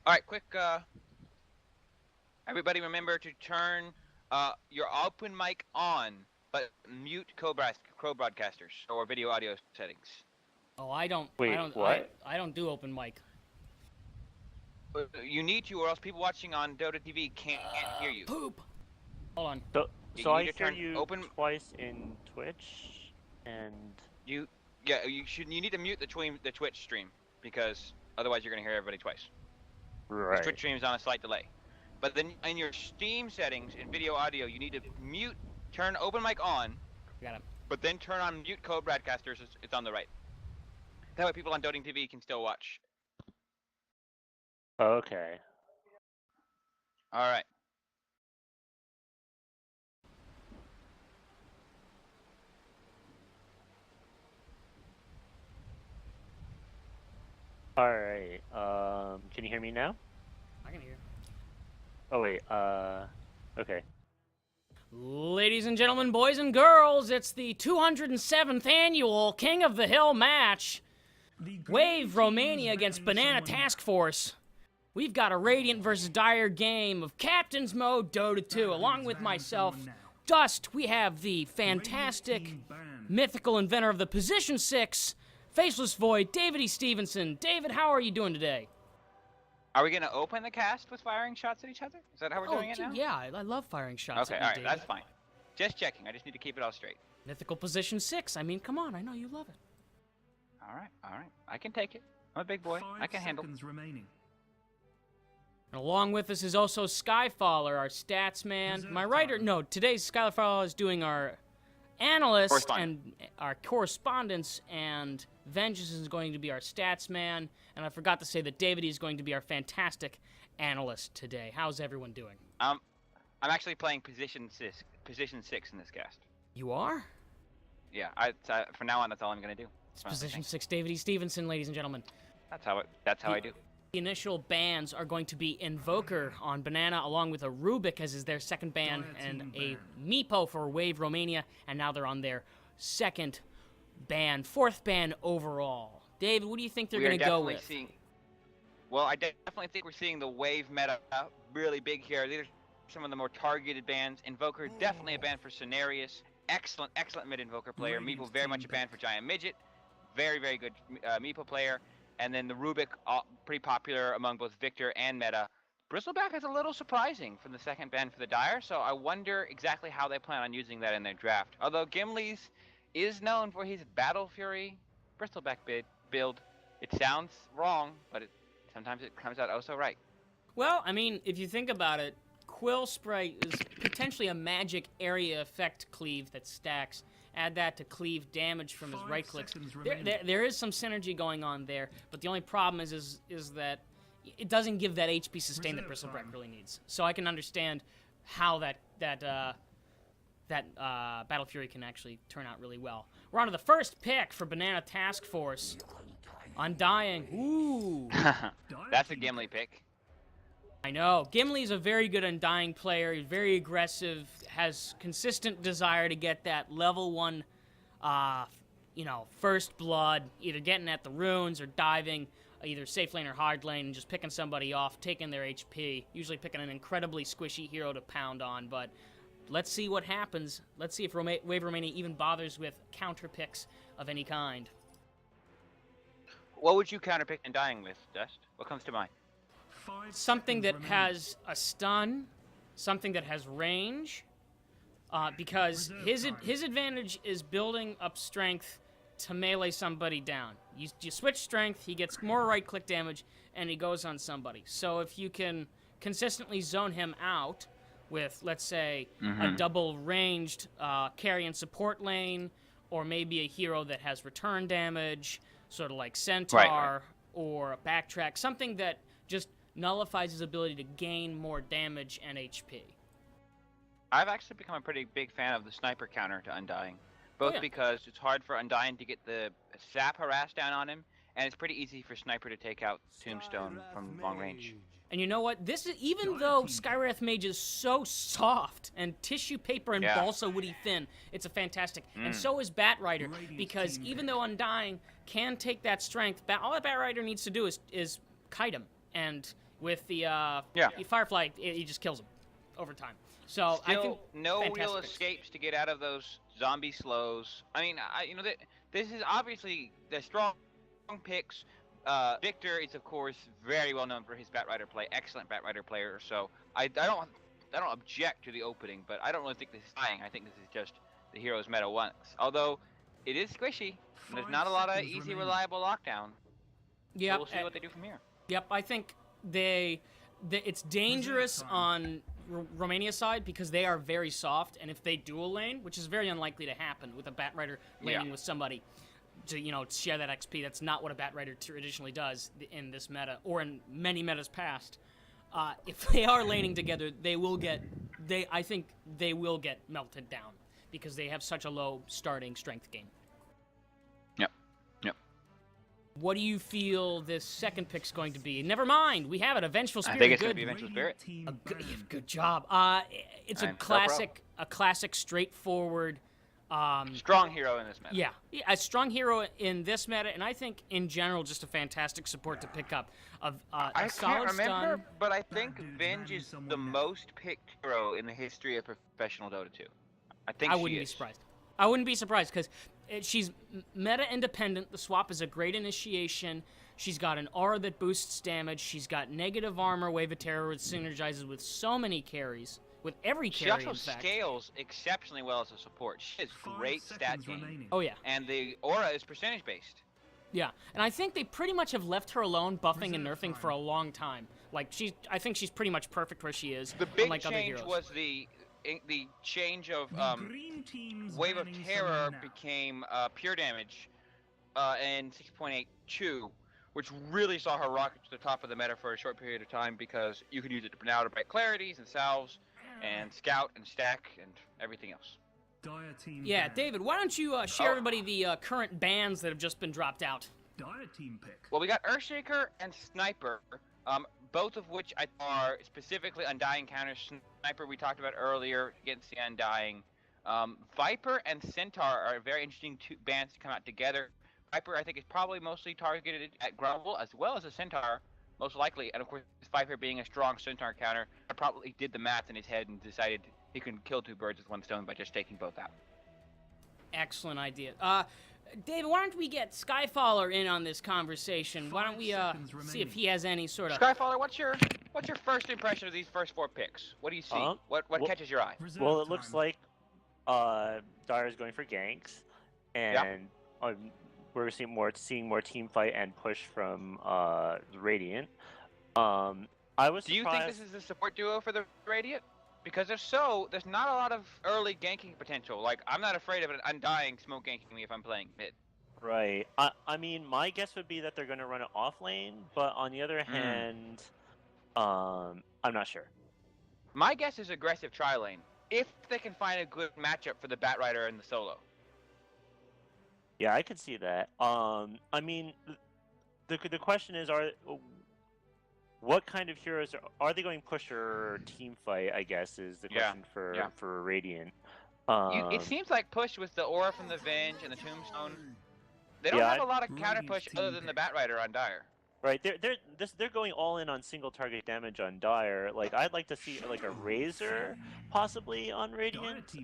All right, quick. Everybody, remember to turn your open mic on, but mute co-broadcasters or video audio settings. Oh, I don't. Wait, I don't. what? I don't do open mic. You need to, or else people watching on Dota TV can't hear you. Poop. Hold on. So I need to hear turn you open. twice in Twitch, and You need to mute the Twitch stream because otherwise you're gonna hear everybody twice. right. Twitch stream is on a slight delay. But then in your Steam settings in video audio, you need to turn open mic on. Got it. But then turn on mute co-broadcasters. It's on the right. That way people on Doting TV can still watch. Okay. All right. All right. Can you hear me now? I can hear. Oh wait. Okay. Ladies and gentlemen, boys and girls, it's the 207th annual King of the Hill match. Wave Romania against Banana Task Force. We've got a Radiant versus Dire game of Captain's Mode Dota 2, along with myself, Dust. We have the fantastic, mythical inventor of the Position 6, Faceless Void, David E. Stevenson. David, how are you doing today? Are we gonna open the cast with firing shots at each other? Is that how we're doing it now? Yeah, I love firing shots Okay, at you, all right, David. that's fine. Just checking. I just need to keep it all straight. Mythical Position 6. I mean, come on, I know you love it. All right. I can take it. I'm a big boy. I can handle. Remaining. And along with us is also Skyfaller, our stats man. My writer, no, today's Skyfaller is doing our analyst and our correspondence, and Vengeance is going to be our stats man. And I forgot to say that David is going to be our fantastic analyst today. How's everyone doing? I'm actually playing position six in this cast. You are? Yeah, for now on, that's all I'm gonna do. It's Position 6, David E. Stevenson, ladies and gentlemen. That's how I do. The initial bans are going to be Invoker on Banana, along with a Rubik as is their second ban, and a Meepo for Wave Romania, and now they're on their second ban, fourth ban overall. David, what do you think they're going to go with? Well, I definitely think we're seeing the Wave meta really big here. These are some of the more targeted bans. Invoker, definitely a ban for Cenarius. Excellent mid-Invoker player. Meepo, very much a ban for Giant Midget. Very, very good Meepo player. And then the Rubik, pretty popular among both Victor and Meta. Bristleback is a little surprising from the second ban for the Dire, so I wonder exactly how they plan on using that in their draft. Although Gimli's is known for his Battle Fury Bristleback build. It sounds wrong, but sometimes it comes out oh so right. Well, I mean, if you think about it, Quill Spray is potentially a magic area effect cleave that stacks. Add that to cleave damage from his right clicks. There is some synergy going on there, but the only problem is that it doesn't give that HP sustain that Bristleback really needs. So I can understand how that Battle Fury can actually turn out really well. We're on to the first pick for Banana Task Force. Undying. Ooh. That's a Gimli pick. I know. Gimli's a very good Undying player. He's very aggressive, has consistent desire to get that level 1, first blood, either getting at the runes or diving, either safe lane or hard lane, and just picking somebody off, taking their HP, usually picking an incredibly squishy hero to pound on, but let's see what happens. Let's see if Wave Romania even bothers with counter picks of any kind. What would you counter pick Undying with, Dust? What comes to mind? Something that has a stun, something that has range, because his advantage is building up strength to melee somebody down. You switch strength, he gets more right-click damage, and he goes on somebody. So if you can consistently zone him out with, let's say, a double-ranged carry and support lane, or maybe a hero that has return damage, sort of like Centaur, or a Backtrack, something that just nullifies his ability to gain more damage and HP. I've actually become a pretty big fan of the sniper counter to Undying. Both because it's hard for Undying to get the sap harass down on him, and it's pretty easy for Sniper to take out Tombstone from long range. And you know what? This is, even though Skywrath Mage is so soft and tissue paper and balsa woody thin, it's a fantastic. And so is Batrider, because even though Undying can take that strength, all that Batrider needs to do is kite him. And With the Yeah. Firefly, he just kills him over time. So I Still, think no real fantastic picks. escapes to get out of those zombie slows. I mean, this is obviously the strong picks. Victor is, of course, very well known for his Batrider play. Excellent Batrider player. So I don't object to the opening, but I don't really think this is dying. I think this is just the hero's meta once. Although it is squishy. And there's not a lot of easy, reliable lockdown. Yeah, So we'll see what they do from here. Yep, I think it's dangerous on Romania's side because they are very soft, and if they dual lane, which is very unlikely to happen with a Batrider laning with somebody to share that XP, that's not what a Batrider traditionally does in this meta or in many metas past. If they are laning together, I think they will get melted down because they have such a low starting strength gain. What do you feel this second pick's going to be? Never mind, we have it. A Vengeful Spirit. I think it's going to be Vengeful Spirit. Good job. It's a classic, straightforward. Strong hero in this meta. Yeah, a strong hero in this meta, and I think in general just a fantastic support to pick up. I solid can't remember, stun. but I think Venge is the most picked hero in the history of professional Dota 2. I wouldn't be surprised. I wouldn't be surprised because she's meta independent. The swap is a great initiation. She's got an aura that boosts damage. She's got negative armor. Wave of Terror, which synergizes with so many carries. With every carry, she also scales exceptionally well as a support. She has great stat gain. Oh yeah. And the aura is percentage based. Yeah, and I think they pretty much have left her alone, buffing and nerfing for a long time. Like I think she's pretty much perfect where she is. The big unlike other change heroes. was the change of Wave of Terror became pure damage in 6.82, which really saw her rocket to the top of the meta for a short period of time because you could use it now to break clarities and salves and scout and stack and everything else. Yeah, David, why don't you share everybody the current bans that have just been dropped out? Well, we got Earthshaker and Sniper, both of which are specifically Undying counters. Sniper we talked about earlier against the Undying. Viper and Centaur are very interesting bans to come out together. Viper, I think, is probably mostly targeted at Grumble as well as a Centaur, most likely. And of course, Viper being a strong Centaur counter, I probably did the math in his head and decided he can kill two birds with one stone by just taking both out. Excellent idea. David, why don't we get Skyfaller in on this conversation? Why don't we see if he has any sort of... Skyfaller, what's your first impression of these first four picks? What do you see? What catches your eye? Well, it looks like Dire's going for ganks, and we're seeing more team fight and push from Radiant. I was surprised... Do you think this is a support duo for the Radiant? Because if so, there's not a lot of early ganking potential. Like, I'm not afraid of an Undying smoke ganking me if I'm playing mid. Right. I mean, my guess would be that they're going to run it off lane, but on the other hand, I'm not sure. My guess is aggressive tri-lane, if they can find a good matchup for the Batrider and the solo. Yeah, I could see that. I mean, the question is, what kind of heroes are they going push or team fight? I guess is the question for Radiant. It seems like push with the aura from the Venge and the Tombstone. They don't have a lot of counter push other than the Batrider on Dire. Right, they're going all in on single target damage on Dire. Like, I'd like to see like a Razor possibly on Radiant. Do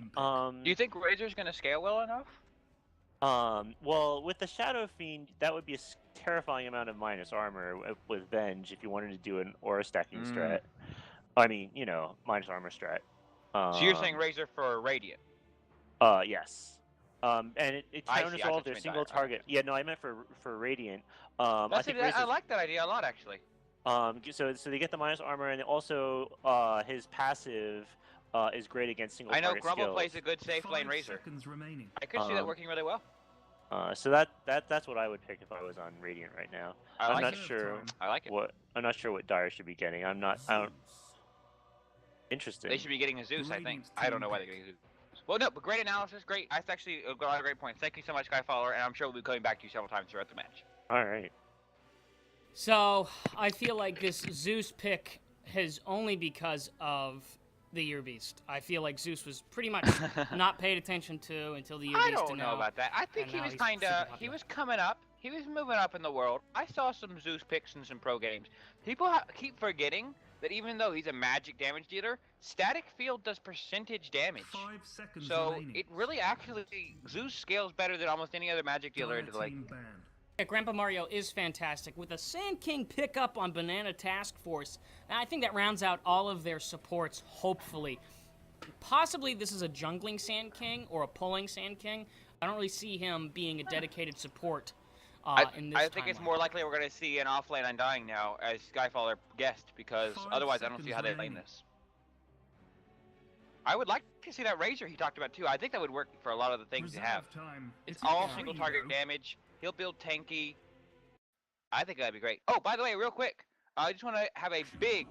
you think Razor's gonna scale well enough? Well, with the Shadow Fiend, that would be a terrifying amount of minus armor with Venge if you wanted to do an aura stacking strat. I mean, minus armor strat. So you're saying Razor for Radiant? Yes. And it counters all of their single target. Yeah, no, I meant for Radiant. I like that idea a lot, actually. So they get the minus armor, and also his passive is great against single target skills. I know Grumble plays a good safe lane Razor. I could see that working really well. So that's what I would pick if I was on Radiant right now. I'm not sure what Dire should be getting. I don't interested. They should be getting a Zeus, I think. I don't know why they're getting a Zeus. Well, no, but great analysis, great. That's actually a lot of great points. Thank you so much, Skyfaller, and I'm sure we'll be coming back to you several times throughout the match. All right. So I feel like this Zeus pick is only because of the Year Beast. I feel like Zeus was pretty much not paid attention to until the Year Beast. I don't know about that. I think he was coming up. He was moving up in the world. I saw some Zeus picks in some pro games. People keep forgetting that even though he's a magic damage dealer, static field does percentage damage. 5 seconds So remaining. it really actually, Zeus scales better than almost any other magic dealer into the late. Team banned. Yeah, Grandpa Mario is fantastic. With a Sand King pickup on Banana Task Force, and I think that rounds out all of their supports, hopefully. Possibly this is a jungling Sand King or a pulling Sand King. I don't really see him being a dedicated support in this I think it's timeline. more likely we're going to see an offlane Undying now as Skyfaller guessed, because 5 otherwise I don't see how they lane seconds this. I would like to see that Razor he talked about too. I think that would work for a lot of the things you have. Reserve time. It's not all free, single target though. damage. He'll build tanky. I think that'd be great. Oh, by the way, real quick, I just want to have a big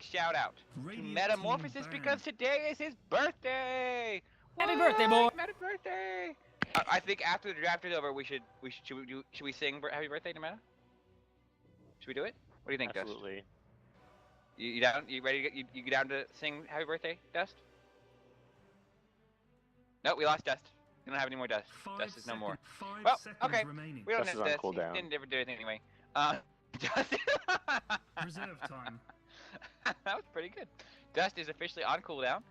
shout out to Radiant Metamorphisis team because today is his birthday. Happy birthday, boy. What? Happy birthday! I think after the draft is over, should we sing Happy Birthday to Meta? Should we do it? What do you think, Dust? Absolutely. You down? You ready? You down to sing Happy Birthday, Dust? Nope, we lost Dust. We don't have any more Dust. 5 Dust is no more. seconds- 5 Well, seconds okay. remaining. We don't Dust have is on Dust. He cooldown. didn't ever do anything anyway. Dust. Reserve time. That was pretty good. Dust is officially on cooldown.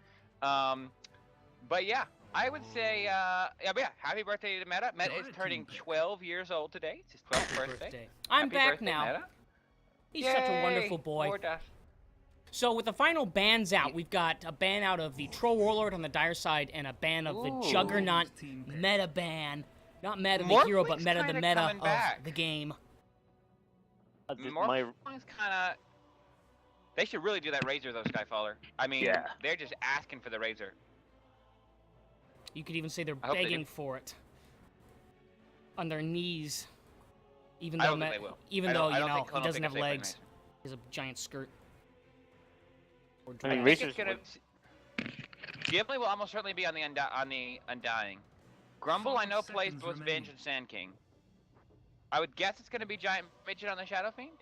But yeah, I would say, happy birthday to Meta. Meta is Diet turning team pick. 12 years old today. It's his 12th birthday. I'm Happy back birthday, now. Meta. He's such a Yay! wonderful boy. More Dust. So with the final bans out, we've got a ban out of the Troll Warlord on the dire side and a ban of the Ooh. Juggernaut Team pick. meta ban. Not meta the Morphling's hero, but meta the kinda meta coming of back. the game. My Morphling's kind of. They should really do that Razor though, Skyfaller. I mean, Yeah. they're just asking for the Razor. You could even say they're I hope they begging do. for it. On their knees. Even I though, don't think they will. even I though don't- I you don't know, think he Conewolf doesn't can have save legs. Black He has a giant skirt. Or I mean, I dress. think Razor's it's gonna. Gimli will almost certainly be on the Undying. Grumble, I know, 5 plays seconds both remaining. Venge and Sand King. I would guess it's going to be Giant Midget on the Shadow Fiend,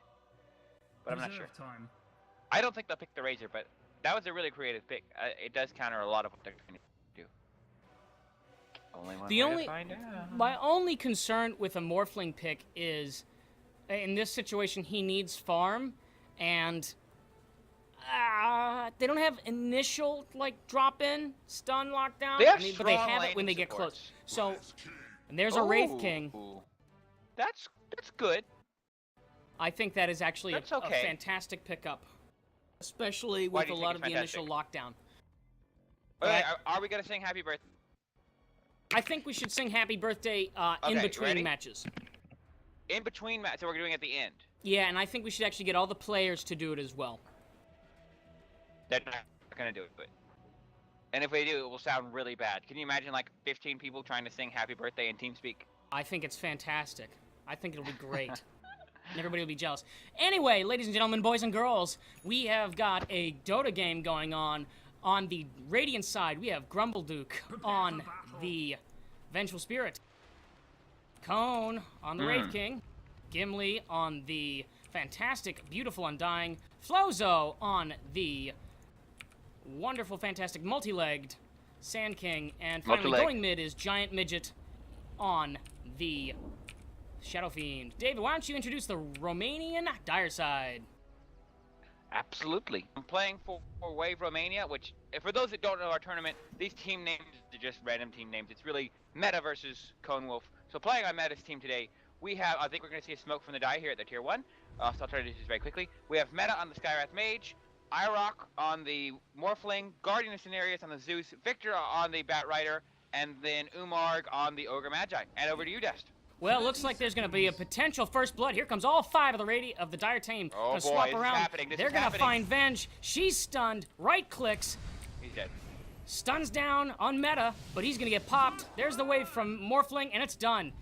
but I'm not sure. Reserve time. I don't think they'll pick the Razor, but that was a really creative pick. It does counter a lot of what they're going to do. Only one The way only- to find out. My only concern with a Morphling pick is, in this situation, he needs farm, and they don't have initial drop-in stun lockdown. They have but they strong have it when laning they get close. supports. So, and there's a Wraith King. Ooh. That's good. I think that is actually That's a okay. fantastic pickup, especially Why with do a you lot think of it's the initial lockdown. Okay, are we going to sing Happy Birthday? I think we should sing Happy Birthday in Okay, between ready? matches. In between matches, so we're doing it at the end. Yeah, and I think we should actually get all the players to do it as well. They're not going to do it, but. And if they do, it will sound really bad. Can you imagine 15 people trying to sing Happy Birthday in TeamSpeak? I think it's fantastic. I think it'll be great. And everybody will be jealous. Anyway, ladies and gentlemen, boys and girls, we have got a Dota game going on. On the Radiant side, we have Grumbleduke on the Vengeful Spirit. Cone on the Wraith King. Gimli on the fantastic, beautiful Undying. Flozo on the wonderful, fantastic, multi-legged Sand King. And finally, Multi-leg. going mid is Giant Midget on the Shadow Fiend. David, why don't you introduce the Romanian dire side? Absolutely. I'm playing for Wave Romania, which, for those that don't know our tournament, these team names are just random team names. It's really Meta versus Conewolf. So playing on Meta's team today, we have, I think we're going to see a smoke from the die here at the tier 1. So I'll try to do this very quickly. We have Meta on the Skywrath Mage, Irock on the Morphling, Guardian of Cenarius on the Zeus, Victor on the Bat Rider, and then Umarg on the Ogre Magi. And over to you, Dest. Well, looks like there's going to be a potential first blood. Here comes all 5 of the dire team. Oh, Gonna boy, swap this is around. happening, this They're is gonna happening. find Venge. She's stunned. Right clicks. He's dead. Stuns down on Meta, but he's gonna get popped. There's the wave from Morphling, and it's done.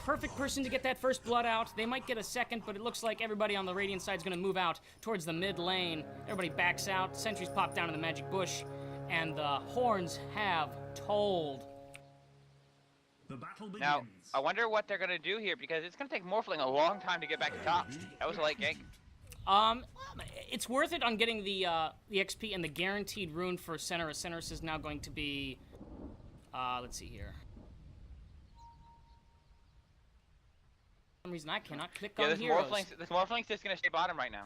Perfect person to get that first blood out. They might get a second, but it looks like everybody on the Radiant side is gonna move out towards the mid lane. Everybody backs out. Sentries pop down in the magic bush, and the horns have tolled. The battle begins. Now, I wonder what they're going to do here, because it's going to take Morphling a long time to get back to top. That was a late gank. It's worth it on getting the XP and the guaranteed rune for Cenerus. Cenerus is now going to be, let's see here. some reason I cannot click Yeah, on this heroes. Morphling's just gonna stay bottom right now.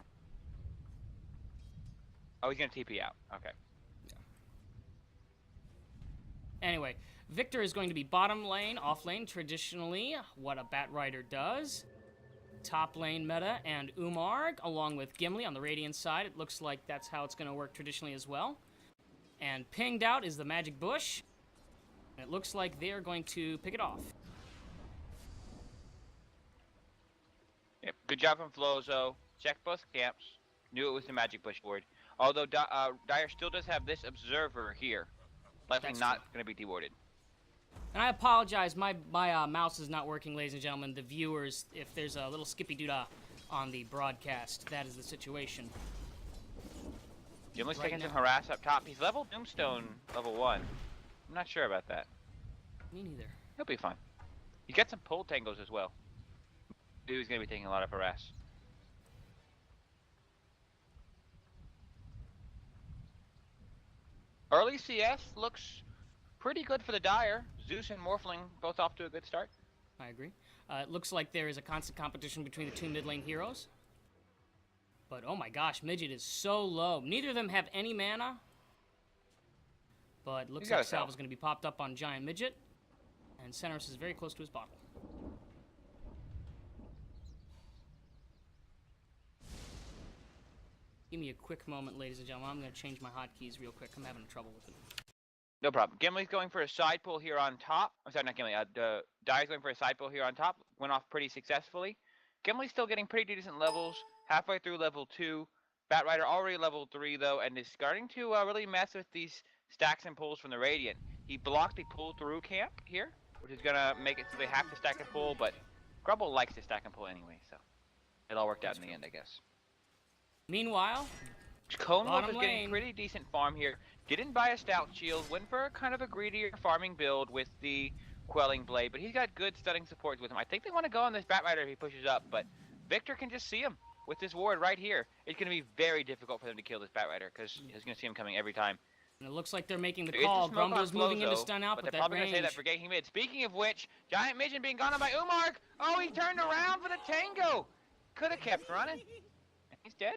Oh, he's gonna TP out. Okay. Anyway, Victor is going to be bottom lane, off lane, traditionally, what a Bat Rider does. Top lane meta and Umarg, along with Gimli on the Radiant side. It looks like that's how it's going to work traditionally as well. And pinged out is the Magic Bush. And it looks like they are going to pick it off. Yep. Good job from Flozo. Checked both camps. Knew it was the Magic Bush board. Although Dire still does have this Observer here. Likely That's not true. going to be dewarded. And I apologize, my mouse is not working, ladies and gentlemen. The viewers, if there's a little skippy-doo-dah on the broadcast, that is the situation. Gimli's Right taking some now. harass up top. He's level Doomstone level 1. I'm not sure about that. Me neither. He'll be fine. He's got some pull tangles as well. Dude's going to be taking a lot of harass. Early CS looks pretty good for the Dire. Zeus and Morphling both off to a good start. I agree. It looks like there is a constant competition between the two mid lane heroes. But oh my gosh, Midget is so low. Neither of them have any mana. But looks got like a cell. Salva's going to be popped up on Giant Midget. And Centris is very close to his bottle. Give me a quick moment, ladies and gentlemen. I'm going to change my hotkeys real quick. I'm having trouble with it. No problem. Gimli's going for a side pull here on top. I'm sorry, not Gimli. Dire's going for a side pull here on top. Went off pretty successfully. Gimli's still getting pretty decent levels. Halfway through level 2. Bat Rider already level 3 though, and is starting to really mess with these stacks and pulls from the Radiant. He blocked the pull through camp here, which is going to make it so they have to stack and pull, but Grubble likes to stack and pull anyway, so it all worked out in the end, I guess. Meanwhile, Conewolf bottom is getting lane. pretty decent farm here. Didn't buy a stout shield, went for kind of a greedier farming build with the Quelling Blade, but he's got good stunning supports with him. I think they want to go on this Bat Rider if he pushes up, but Victor can just see him with this ward right here. It's going to be very difficult for them to kill this Bat Rider because he's going to see him coming every time. and it looks like they're making the There is call. the smoke on Grumbler's moving into Flozo, stun out, but but they're that probably going to say that range. for Gaking Mid. Speaking of which, Giant Midget being gone on by Umarg. Oh, he turned around for the Tango. Could have kept running. And he's dead.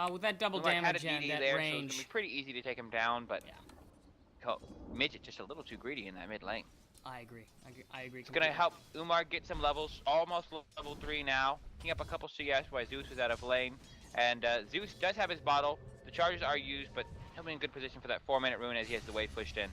With that double Umarg had a damage and DD that there, so it's range. going to be pretty easy to take him down, but Yeah. Midget just a little too greedy in that mid lane. I agree. I agree. It's going to help Umar get some levels, almost level 3 now. Picking up a couple CS while Zeus was out of lane. And Zeus does have his bottle. The charges are used, but he'll be in good position for that 4-minute rune as he has the wave pushed in.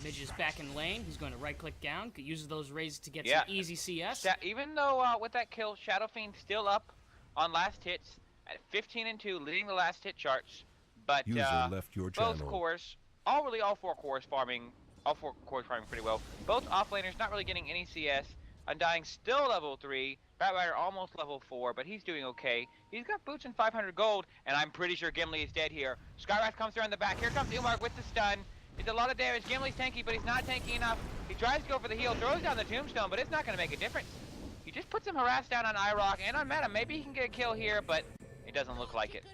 Midge is back in lane. He's going to right-click down. Uses those raises to get Yeah. some easy CS. Even though with that kill, Shadow Fiend still up on last hits at 15 and 2, leading the last hit charts. But User left your both channel. cores, all 4 cores farming pretty well. Both offlaners not really getting any CS. Undying still level 3. Bat Rider almost level 4, but he's doing okay. He's got boots and 500 gold, and I'm pretty sure Gimli is dead here. Skywrath comes around the back. Here comes Umarg with the stun. It's a lot of damage. Gimli's tanky, but he's not tanky enough. He tries to go for the heal, throws down the tombstone, but it's not going to make a difference. He just puts some harass down on IROC and on Meta. Maybe he can get a kill here, but it doesn't look like it.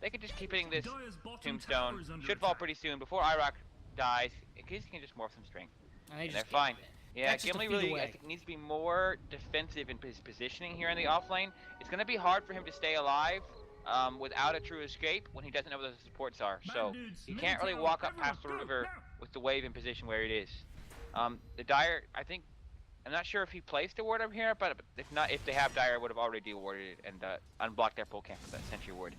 They could just keep hitting this Dire's bottom tombstone. tower is under Should fall attack. pretty soon before IROC dies. In case he can just morph some strength. And they And just they're fine. Yeah, That's just a Gimli feed really away. I think needs to be more defensive in his positioning here in the offlane. It's going to be hard for him to stay alive without a true escape when he doesn't know where the supports are. So he can't really walk up past the river with the wave in position where it is. The Dire, I think, I'm not sure if he placed a ward up here, but if they have Dire, would have already de-warded it and unblocked their pull camp with that sentry ward.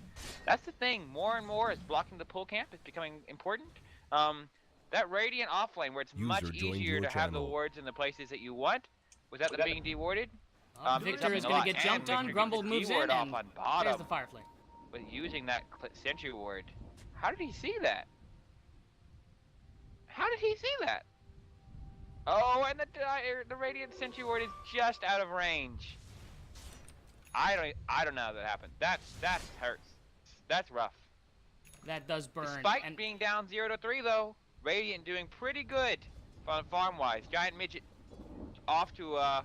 That's the thing. More and more is blocking the pull camp is becoming important. That Radiant offlane, where it's User much joined easier your to have the channel. wards in the places that you want, without them being de-warded. Victor is going going to get jumped on. Grumble moves in, off and on there's bottom the Fire Flame. with using that sentry ward. How did he see that? How did he see that? Oh, and the Radiant sentry ward is just out of range. I don't know how that happened. That hurts. That's rough. That does burn. Despite and being down 0-3 though, Radiant doing pretty good farm-wise. Giant Midget off to a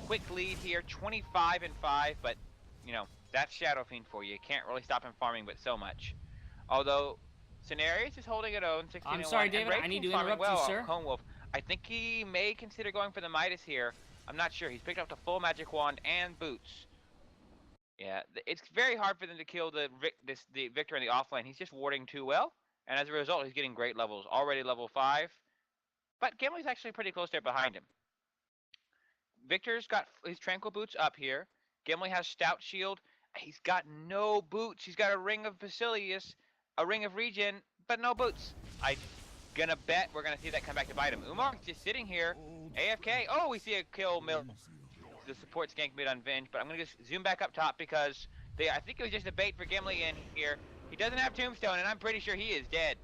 quick lead here, 25 and 5, but you know, that's Shadow Fiend for you. You can't really stop him farming but so much. Although Cenarius is holding it own, 16 I'm and sorry, 1, and David, I Raken's need to farming interrupt you, well, sir. Conewolf. I think he may consider going for the Midas here. I'm not sure. He's picked up the full magic wand and boots. Yeah, it's very hard for them to kill the Victor in the offlane. He's just warding too well, and as a result, he's getting great levels. Already level 5, but Gimli's actually pretty close there behind him. Victor's got his Tranquil Boots up here. Gimli has Stout Shield. He's got no boots. He's got a Ring of Basilius, a Ring of Regen, but no boots. I'm gonna bet we're gonna see that come back to bite him. Umar's just sitting here, AFK. Oh, we see a kill mill. The support gank mid on Venge, but I'm gonna just zoom back up top because I think it was just a bait for Gimli in here. He doesn't have Tombstone, and I'm pretty sure he is dead.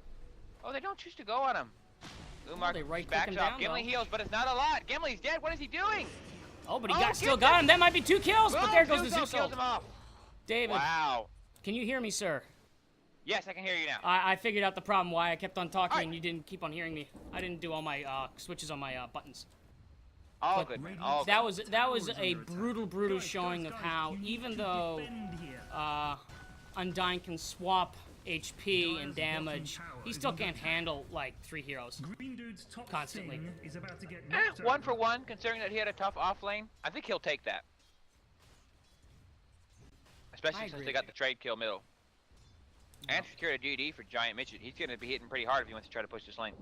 Oh, they don't choose to go on him. Umar backs off. Gimli heals, but it's not a lot. Gimli's dead. What is he doing? Oh, but he still got him. That might be 2 kills, but there goes the Zeus kills him off. David. Wow. Can you hear me, sir? Yes, I can hear you now. I figured out the problem why I kept on talking and you didn't keep on hearing me. I didn't do all my switches on my buttons. All good, man. All that was a brutal showing of how even though Undying can swap HP and damage, he still can't handle like 3 heroes constantly. 1 for 1, considering that he had a tough off lane. I think he'll take that. Especially since they got the trade kill middle. And secured a GD for Giant Midget. He's going to be hitting pretty hard if he wants to try to push this lane.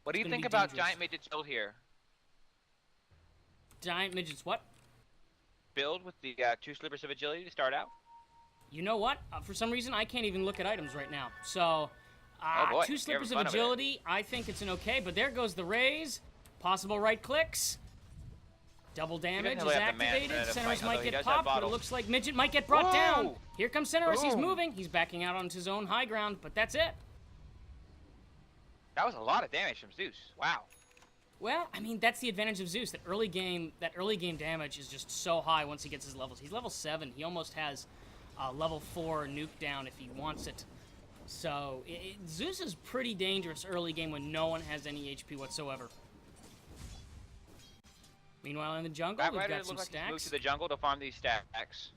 What do you think about Giant Midget's build here? Giant Midget's what? Build with the 2 slivers of agility to start out. You know what? For some reason, I can't even look at items right now. So, 2 slivers of agility, I think it's an okay, but there goes the raise. Possible right clicks. Double damage is activated. Senorus might get popped, but it looks like Midget might get brought down. Here comes Senorus. He's moving. He's backing out onto his own high ground, but that's it. That was a lot of damage from Zeus. Wow. Well, I mean, that's the advantage of Zeus. That early game damage is just so high once he gets his levels. He's level 7. He almost has level 4 nuke down if he wants it. So, Zeus is pretty dangerous early game when no one has any HP whatsoever. Meanwhile, in the jungle, we've got some stacks. Move to the jungle to farm these stacks.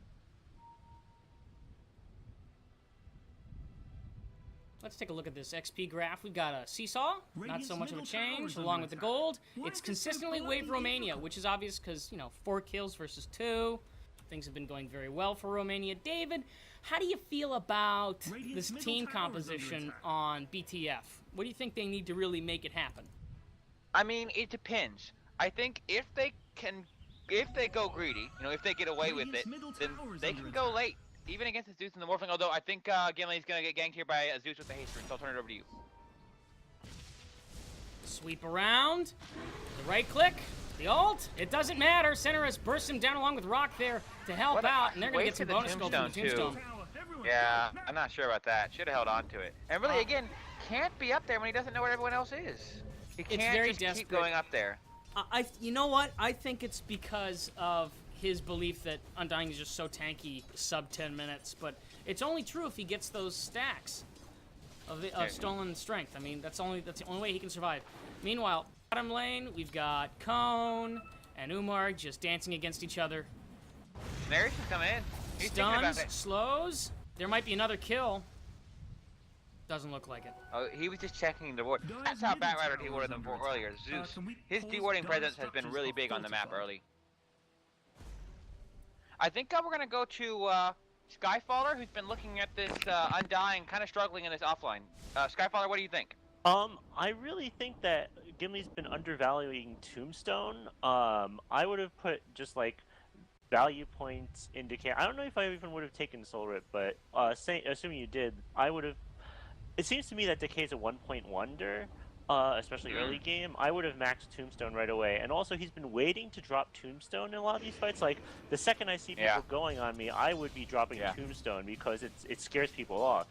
Let's take a look at this XP graph. We've got a seesaw, not so much of a change, along with the gold. It's consistently Wave Romania, which is obvious because, 4 kills versus 2. Things have been going very well for Romania. David, how do you feel about this team composition on BTF? What do you think they need to really make it happen? I mean, it depends. I think if they go greedy, if they get away with it, then they can go late, even against the Zeus and the Morphling, although I think Gimli's going to get ganked here by a Zeus with the haste rune, so I'll turn it over to you. Sweep around, the right click, the ult, it doesn't matter. Senorus bursts him down along with Rock there to help out, and they're going to get some bonus gold from the Tombstone. Yeah, I'm not sure about that. Should have held on to it. And really, again, can't be up there when he doesn't know where everyone else is. He can't just keep going up there. You know what? I think it's because of his belief that Undying is just so tanky, sub 10 minutes. But it's only true if he gets those stacks of stolen strength. I mean, that's the only way he can survive. Meanwhile, bottom lane, we've got Cone and Umar just dancing against each other. There's coming in. He's stuns, slows. There might be another kill. Doesn't look like it. Oh, he was just checking the ward. That's how Batrider dewarded them for earlier. Zeus. His dewarding presence has been really big on the map early. I think we're going to go to Skyfaller, who's been looking at this Undying, kind of struggling in this offline. Skyfaller, what do you think? I really think that Gimli's been undervaluing Tombstone. I would have put just like value points indicate. I don't know if I even would have taken Soul Rip, but assuming you did, I would have. It seems to me that Decay's a 1-point wonder, especially early game. I would have maxed Tombstone right away. And also, he's been waiting to drop Tombstone in a lot of these fights. Like, the second I see people going on me, I would be dropping Tombstone because it scares people off,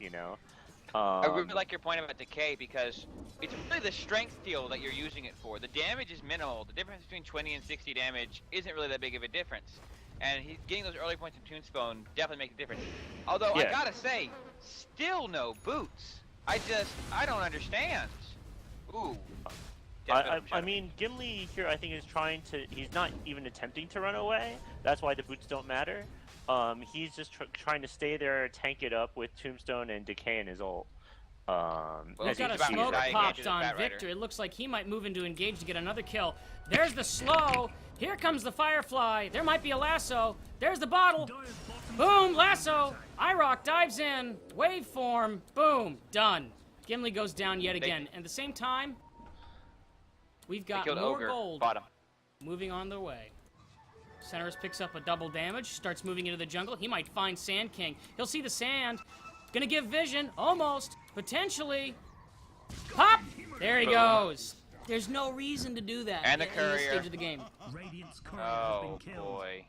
I really like your point about Decay because it's really the strength deal that you're using it for. The damage is minimal. The difference between 20 and 60 damage isn't really that big of a difference. And he's getting those early points in Tombstone definitely makes a difference. Although, I gotta say, still no boots. I don't understand. Ooh. I mean, Gimli here, I think, is he's not even attempting to run away. That's why the boots don't matter. He's just trying to stay there, tank it up with Tombstone and Decay in his ult. Well, We've got a he's about to smoke die popped against on Bat Rider. Victor. It looks like he might move into engage to get another kill. There's the slow. Here comes the Firefly. There might be a lasso. There's the bottle. Boom, lasso. IROC dives in. Waveform. Boom, done. Gimli goes down yet again. At the same time, we've got killed more Ogre. gold Bottom. moving on their way. Centerus picks up a double damage, starts moving into the jungle. He might find Sand King. He'll see the sand. Gonna give vision. Almost. Potentially. Pop! There he goes. There's no reason to do that And the in this courier. stage of the game. Radiant's courier has Oh been killed. boy.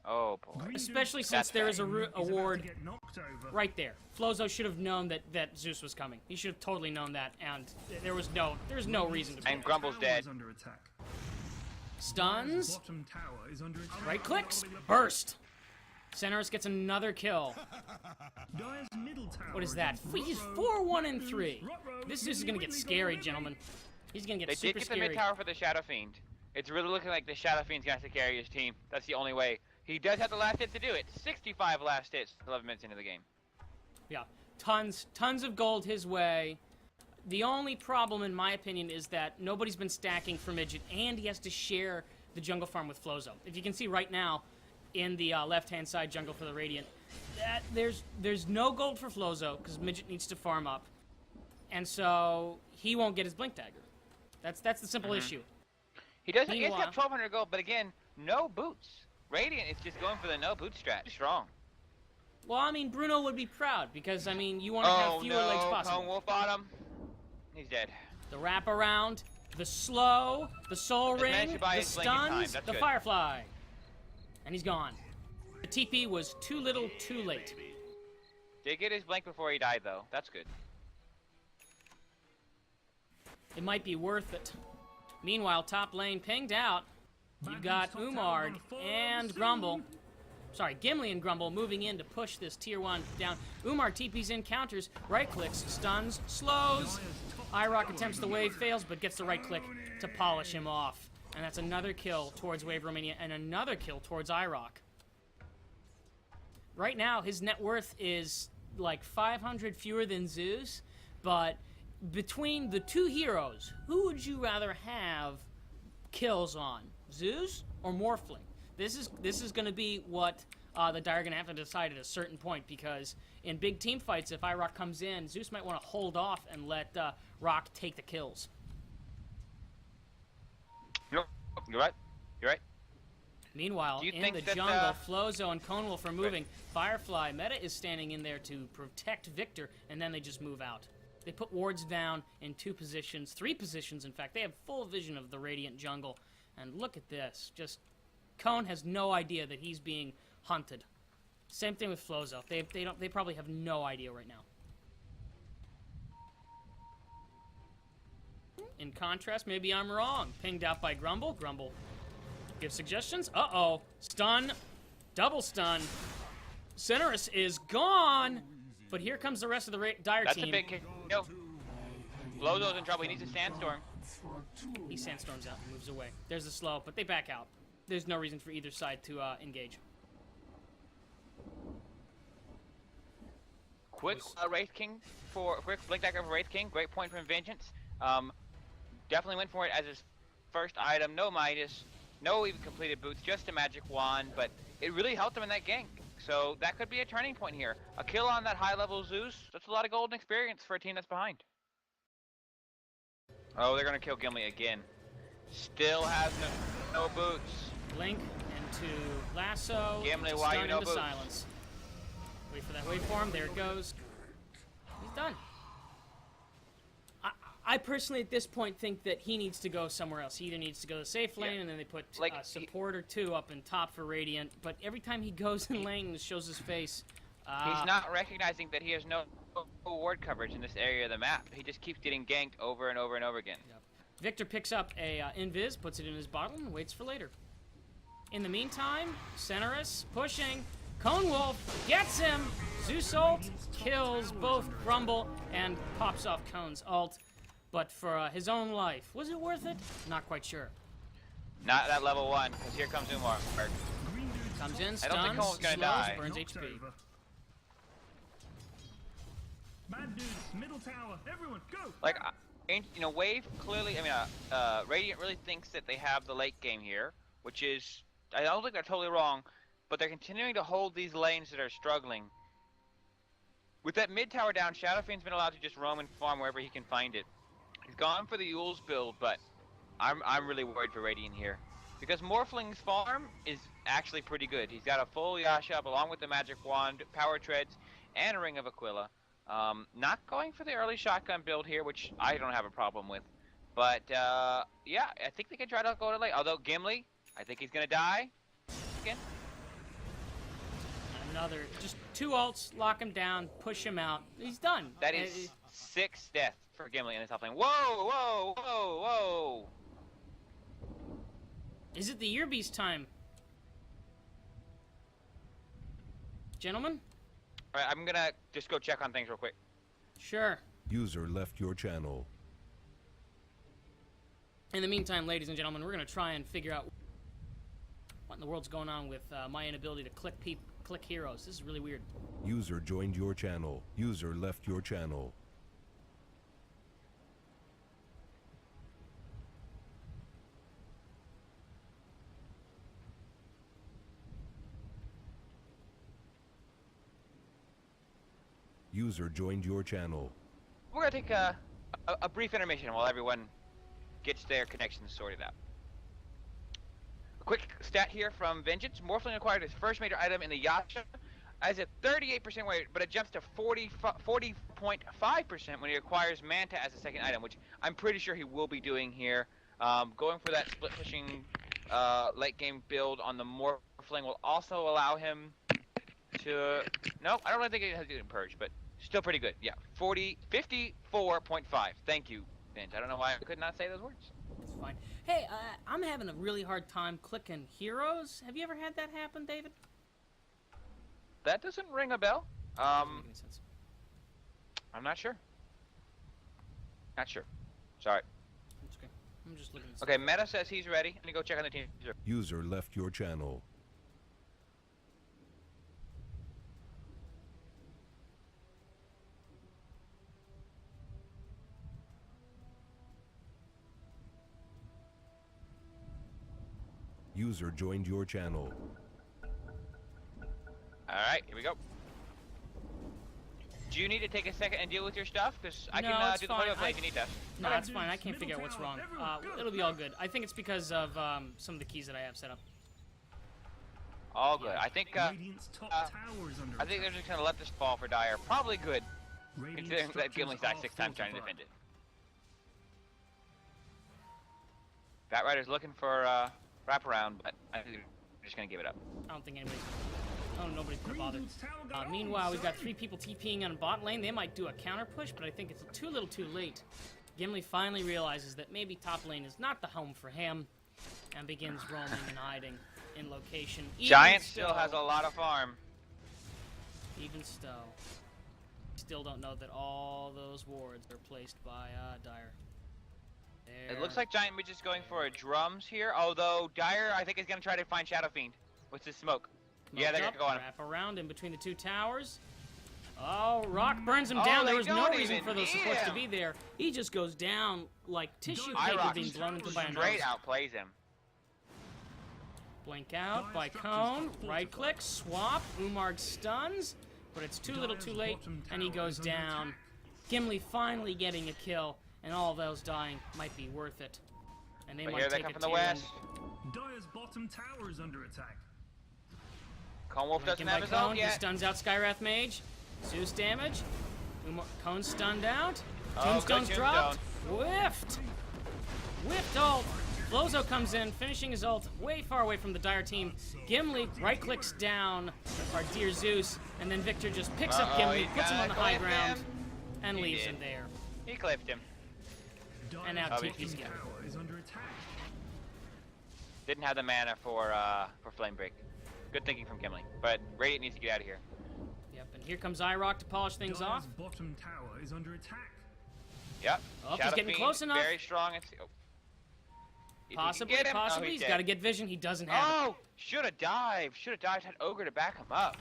Oh boy. Green Especially Duke's since there is a team is about award to get knocked over. right there. Flozo should have known that Zeus was coming. He should have totally known that, and there's no reason to. And Grumble's Tower dead. is under attack. Stuns. Bottom tower is under attack. Right clicks. Burst. Centerus gets another kill. Dire's middle tower What is that? He's 4-1 and 3. This is gonna get scary, gentlemen. He's gonna get They super did get the scary. mid tower for the Shadow Fiend. It's really looking like the Shadow Fiend's gonna have to carry his team. That's the only way. He does have the last hit to do it. 65 last hits, 11 minutes into the game. Yeah, tons of gold his way. The only problem, in my opinion, is that nobody's been stacking for Midget, and he has to share the jungle farm with Flozo. If you can see right now, in the left-hand side jungle for the Radiant, that there's no gold for Flozo because Midget needs to farm up, and so he won't get his Blink Dagger. That's the simple issue. He doesn't. He's Meanwhile- got 1,200 gold, but again, no boots. Radiant is just going for the no boot strat. Strong. Well, I mean, Bruno would be proud because, I mean, you want to have Oh fewer legs no! possible. Conewolf bottom. He's dead. The wraparound, the slow, the soul Just ring, managed to buy the his blink in time. stuns, That's the good. firefly. And he's gone. The TP was too little, too late. Did get his blink before he died, though. That's good. It might be worth it. Meanwhile, top lane pinged out. You've got Umar and Grumble. Sorry, Gimli and Grumble moving in to push this tier 1 down. Umar TP's in, counters, right clicks, stuns, slows. IROC attempts the wave, fails, but gets the right click to polish him off. And that's another kill towards Wave Romania and another kill towards IROC. Right now, his net worth is like 500 fewer than Zeus, but between the two heroes, who would you rather have kills on, Zeus or Morphling? This is going to be what the Dire are going to have to decide at a certain point, because in big team fights, if IROC comes in, Zeus might want to hold off and let Rock take the kills. You're right. You're right. Meanwhile, Do you in think the that, jungle, Flozo and Conewolf are moving. Firefly, Meta is standing in there to protect Victor, and then they just move out. They put wards down in 2 positions, 3 positions, in fact. They have full vision of the Radiant jungle. And look at this. Just, Cone has no idea that he's being hunted. Same thing with Flozo. They probably have no idea right now. In contrast, maybe I'm wrong. Pinged out by Grumble. Grumble gives suggestions. Uh-oh. Stun. Double stun. Centerus is gone. But here comes the rest of the Dire That's team. a big kill. Flozo's in trouble. He needs a sandstorm. He sandstorms out and moves away. There's the slow, but they back out. There's no reason for either side to engage. Quick Wraith King for quick Blink Dagger for Wraith King. Great point from Vengeance. Definitely went for it as his first item. No Midas, no even completed boots, just a magic wand. But it really helped him in that gank. So that could be a turning point here. A kill on that high level Zeus. That's a lot of golden experience for a team that's behind. Oh, they're gonna kill Gimli again. Still has no boots. Blink into lasso. Gimli, why stun you no into boots? silence. Wait for that waveform. There it goes. He's done. I personally, at this point, think that he needs to go somewhere else. He either needs to go to safe lane, and then they put Like, support or 2 up in top for Radiant. But every time he goes in lane and shows his face, He's not recognizing that he has no ward coverage in this area of the map. He just keeps getting ganked over and over and over again. Yep. Victor picks up a invis, puts it in his bottle, and waits for later. In the meantime, Centerus pushing. Conewolf gets him. Zeus ult kills both Grumble and pops off Cone's ult. But for his own life, was it worth it? Not quite sure. Not at level 1, because here comes Umar. Comes in, I don't think stuns, Cone's gonna slows, die. burns Knocked HP. over. Bad dudes, middle tower, everyone, go! Like, Wave clearly, Radiant really thinks that they have the late game here, which is, I don't think they're totally wrong, but they're continuing to hold these lanes that are struggling. With that mid tower down, Shadowfiend's been allowed to just roam and farm wherever he can find it. He's gone for the Yule's build, but I'm really worried for Radiant here. Because Morphling's farm is actually pretty good. He's got a full Yasha up along with the Magic Wand, Power Treads, and a Ring of Aquila. Not going for the early shotgun build here, which I don't have a problem with. But, yeah, I think they can try to go to late. Although, Gimli, I think he's going to die. Again. Another, just 2 ults, lock him down, push him out. He's done. That is 6 deaths for Gimli in this top lane. Whoa, whoa, whoa, whoa. Is it the Year Beast time? Gentlemen? Alright, I'm gonna just go check on things real quick. Sure. User left your channel. In the meantime, ladies and gentlemen, we're gonna try and figure out what in the world's going on with my inability to click heroes. This is really weird. User joined your channel. User left your channel. User joined your channel. We're gonna take a brief intermission while everyone gets their connections sorted out. A quick stat here from Vengeance. Morphling acquired his first major item in the Yasha as a 38% weight, but it jumps to 40.5% when he acquires Manta as a second item, which I'm pretty sure he will be doing here. Going for that split pushing late game build on the Morphling will also allow him to... No, I don't really think it has to do Purge, but still pretty good. Yeah, 54.5. Thank you, Vince. I don't know why I could not say those words. It's fine. Hey, I'm having a really hard time clicking heroes. Have you ever had that happen, David? That doesn't ring a bell. Doesn't make any sense. I'm not sure. Not sure. Sorry. That's okay. I'm just looking at Okay, Meta says he's ready. I'm gonna go check on the team. User left your channel. User joined your channel. Alright, here we go. Do you need to take a second and deal with your stuff? Because I No, can it's do the fine. play if you need to. No, that's fine. I can't figure out what's wrong. It'll be all good. I think it's because of some of the keys that I have set up. All good. I think Radiant's top tower is under they're attack. just gonna let this fall for Dire. Probably good, Radiant considering that structures Gimli's died are 6 times trying to fortified. defend it. Batrider's looking for wraparound, but I think they're just gonna give it up. I don't think anybody's... Oh, nobody's gonna bother. Radiant's tower got Meanwhile, we've got onside. 3 people TPing on bot lane. They might do a counter push, but I think it's too little too late. Gimli finally realizes that maybe top lane is not the home for him, and begins roaming and hiding in location. Even Giant still has a still- lot of farm. Even still. Still don't know that all those wards are placed by Dire. It looks like Giant Midge is going for a drums here, although Dire, I think, is going to try to find Shadowfiend with his smoke. Yeah, they're going to go on him. Wrap around in between the 2 towers. Oh, Rock burns him Oh, down. they There was no don't reason even for those need supports to him. be there. He just goes down like tissue paper Irox being blown into by a straight nose. outplays him. Blink out by Cone. Right click, swap. Umarg stuns, but it's too little too late, and he goes down. Gimli finally getting a kill, and all of those dying might be worth it. And they But might here they take come a from the tier west. Dire's bottom tower is under attack. Conewolf doesn't By have his Cone, ult he yet. stuns out Skywrath Mage. Zeus damage. Cone stunned out. Oh, Tombstone's good dropped. Whiffed. Whiffed ult. Flozo comes in, finishing his ult way far away from the Dire team. Gimli right clicks down our dear Zeus, and then Victor just picks up Gimli, he's puts him on gonna the high clip ground, him. and He leaves did. him there. He clipped him. And now Oh, TP's he's- again. Tower is under attack. Didn't have the mana for Flame Break. Good thinking from Gimli. But Radiant needs to get out of here. Yep, and here comes iRock to polish things Dire's off. bottom tower is under attack. Yep. Oh, he's Shadow getting Fiend, close enough. Very strong. If he can Possibly, get him. possibly. Oh, He's dead. got to get vision. He doesn't have it. Oh, should have dived. Should have dived. Had Ogre to back him up.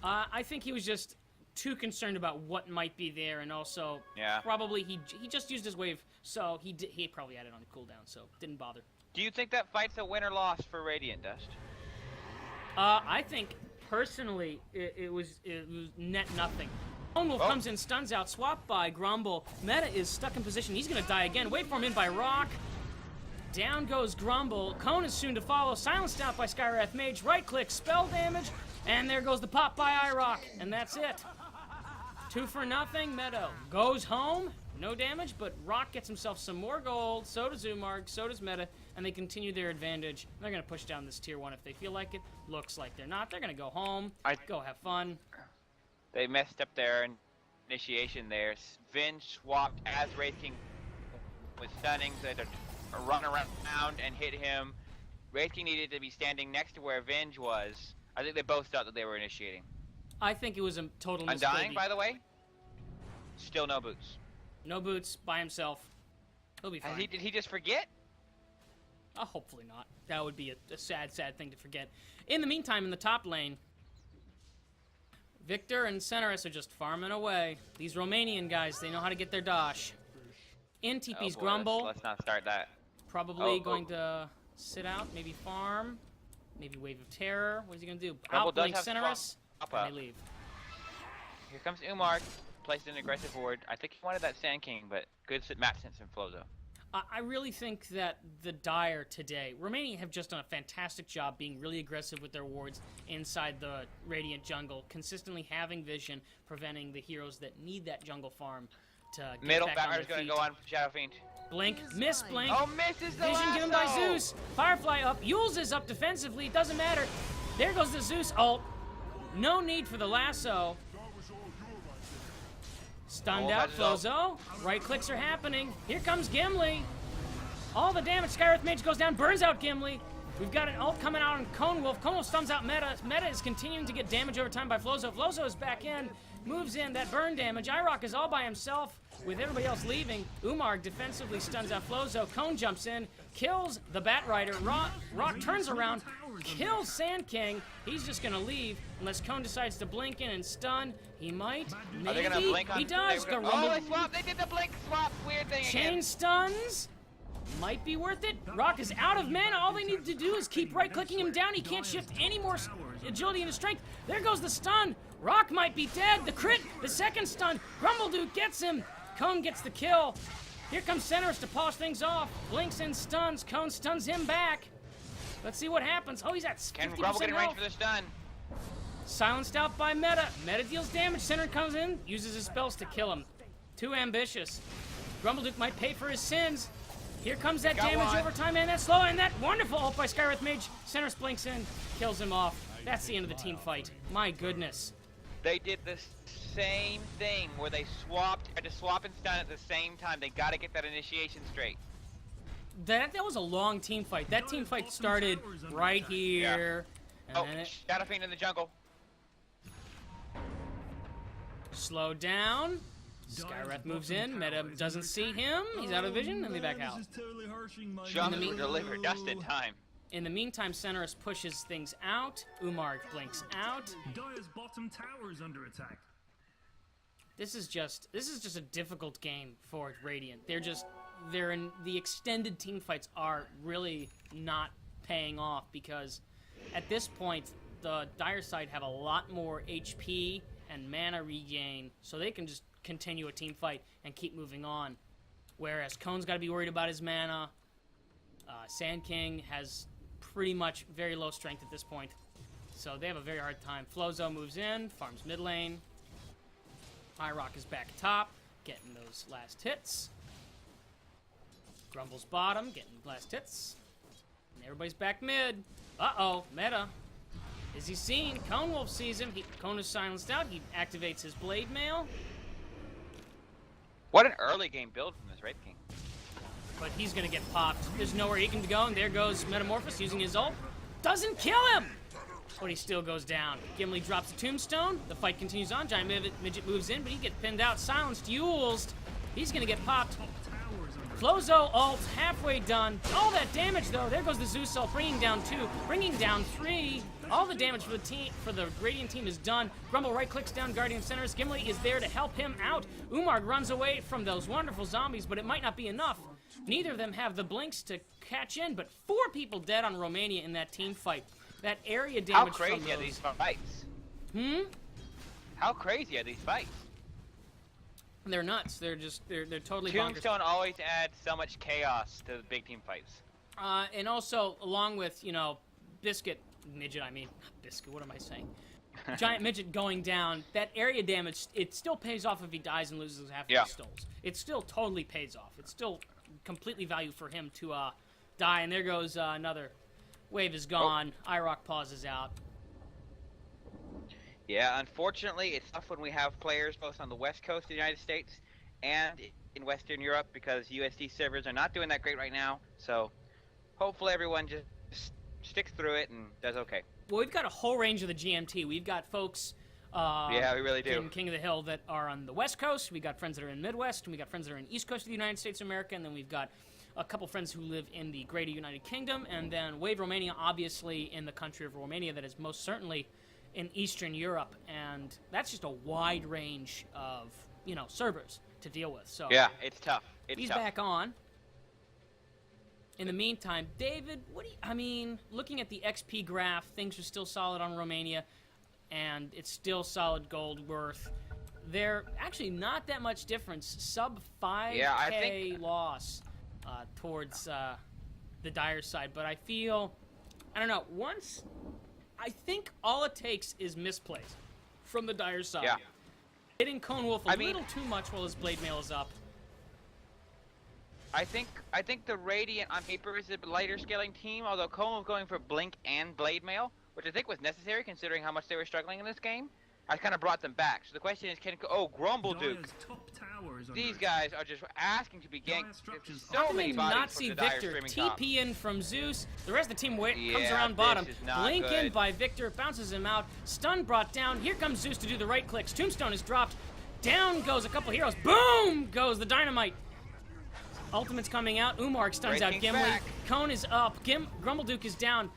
I think he was just too concerned about what might be there, and also Yeah. probably he just used his wave, so he probably had it on cooldown, so didn't bother. Do you think that fight's a win or loss for Radiant, Dust? I think personally it was net nothing. Conewolf comes in, stuns out, swap by Grumble. Meta is stuck in position. He's gonna die again. Waveform in by Rock. Down goes Grumble. Cone is soon to follow. Silenced out by Skywrath Mage. Right click, spell damage, and there goes the pop by iRock, and that's it. 2 for nothing. Meadow goes home. No damage, but Rock gets himself some more gold. So does Umarg. So does Meta, and they continue their advantage. They're gonna push down this tier 1 if they feel like it. Looks like they're not. They're gonna go home. Go have fun. They messed up their initiation there. Vin swapped as Wraith King was stunning, so they had to run around and hit him. Wraith King needed to be standing next to where Venge was. I think they both thought that they were initiating. I think it was a total Undying, by the way, still no boots. No boots, by himself. He'll be fine. Did he just forget? Hopefully not. That would be a sad, sad thing to forget. In the meantime, in the top lane, Victor and Cenerus are just farming away. These Romanian guys, they know how to get their dosh. In TP's Grumble. Let's not start that. Probably going to sit out, maybe farm, maybe Wave of Terror. What is he going to do? Grumble does Outblink have Cenerus, swap and up. they leave. Here comes Umark. Placed an aggressive ward. I think he wanted that Sand King, but good map sense from Flozo. I really think that the Dire today, Romania have just done a fantastic job being really aggressive with their wards inside the Radiant jungle, consistently having vision, preventing the heroes that need that jungle farm to get Middle back on batter's their going feet. to go on Shadow Fiend. Blink, miss Blink. Oh, misses the Vision given by lasso! Zeus. Firefly up. Yules is up defensively. Doesn't matter. There goes the Zeus ult. No need for the lasso. Stunned out Flozo. Right clicks are happening. Here comes Gimli. All the damage. Skywrath Mage goes down, burns out Gimli. We've got an ult coming out on Conewolf. Conewolf stuns out Meta. Meta is continuing to get damage over time by Flozo. Flozo is back in, moves in that burn damage. iRock is all by himself with everybody else leaving. Umarg defensively stuns out Flozo. Cone jumps in, kills the Bat Rider. Rock turns around, kills Sand King. He's just gonna leave unless Cone decides to blink in and stun. He might, maybe. Are they gonna blink on? He does. Oh, they swapped. They did the blink swap. Weird thing Chain again. stuns. Might be worth it. Rock is out of mana. All they need to do is keep right-clicking him down. He can't shift any more agility into strength. There goes the stun. Rock might be dead. The crit, the second stun. Grumble Dude gets him. Cone gets the kill. Here comes Cenerus to polish things off. Blinks and stuns. Cone stuns him back. Let's see what happens. Oh, he's at 50% Can Grumble get in range health. for the stun? Silenced out by Meta. Meta deals damage. Center comes in, uses his spells to kill him. Too ambitious. Grumbleduke might pay for his sins. Here comes that Got damage one. over time, and that slow, and that wonderful ult by Skywrath Mage. Center blinks in, kills him off. That's the end of the team fight. My goodness. They did the same thing where they had to swap and stun at the same time. They got to get that initiation straight. That was a long team fight. That team fight started right here. And Oh, then it Shadow Fiend in the jungle. slowed down. Skywrath moves in. Meta doesn't see him. He's out of vision, and they back out. Just delivered just in time. In the meantime, Cenerus pushes things out. Umarg blinks out. Dire's bottom tower is under attack. This is just a difficult game for Radiant. They're in the extended team fights are really not paying off because at this point the Dire side have a lot more HP and mana regain, so they can just continue a team fight and keep moving on. Whereas Cone's got to be worried about his mana. Sand King has pretty much very low strength at this point, so they have a very hard time. Flozo moves in, farms mid lane. iRock is back top, getting those last hits. Grumble's bottom, getting last hits. And everybody's back mid. Uh-oh, Meta. Is he seen? Conewolf sees him. Cone is silenced out. He activates his Blade Mail. What an early game build from this Wraith King. But he's going to get popped. There's nowhere he can go, and there goes Metamorphosis using his ult. Doesn't kill him! But he still goes down. Gimli drops a tombstone. The fight continues on. Giant Midget moves in, but he gets pinned out. Silenced. Yules. He's gonna get popped. Top towers under Flozo ult halfway done. All that damage though. There goes the Zeus ult, bringing down 2, bringing down 3. All the damage for the team, for the Radiant team is done. Grumble right clicks down Guardian Centers. Gimli is there to help him out. Umarg runs away from those wonderful zombies, but it might not be enough. Neither of them have the blinks to catch in, but 4 people dead on Romania in that team fight. That area How damage from crazy are those. these fights? Hmm? How crazy are these fights? They're nuts. They're totally bonkers. Tombstone always adds so much chaos to the big team fights. And also, along with, you know, Biscuit, Midget, I mean, not Biscuit, what am I saying? Giant Midget going down, that area damage, it still pays off if he dies and loses half of his stalls. It still totally pays off. It's still completely value for him to die. And there goes another wave is gone. IROC pauses out. Yeah, unfortunately, it's tough when we have players both on the west coast of the United States and in Western Europe because USD servers are not doing that great right now. So hopefully everyone just sticks through it and does okay. Well, we've got a whole range of the GMT. We've got folks yeah, we really do. in King of the Hill that are on the West Coast. We got friends that are in Midwest, and we got friends that are in East Coast of the United States of America, and then we've got a couple friends who live in the Greater United Kingdom, and then Wave Romania, obviously in the country of Romania, that is most certainly in Eastern Europe, and that's just a wide range of, you know, servers to deal with. So yeah, it's tough. He's back on. In the meantime, David, I mean, looking at the XP graph, things are still solid on Romania, and it's still solid gold worth. They're actually not that much difference. Sub 5K loss towards the Dire side, but I feel, I don't know, I think all it takes is misplays from the Dire side. Yeah. Hitting Conewolf a little too much while his blade mail is up. I think the Radiant on paper is a lighter scaling team, although Conewolf going for Blink and Blade Mail, which I think was necessary considering how much they were struggling in this game, I kind of brought them back. So the question is, Grumble Duke. Dire's top towers under These guys are just asking to be ganked. structures So many bodies Nazi from the Dire Victor, streaming top. TP in from Zeus. The rest of the team comes Yeah, around bottom. this is not Blink in good. by Victor, bounces him out. Stun brought down. Here comes Zeus to do the right clicks. Tombstone is dropped. Down goes a couple heroes. Boom goes the dynamite. Ultimate's coming out. Umark stuns out King's Gimli. back. Cone is up. Grumble Duke is down.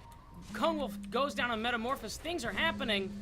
Conewolf goes down on Metamorphosis. Things are happening.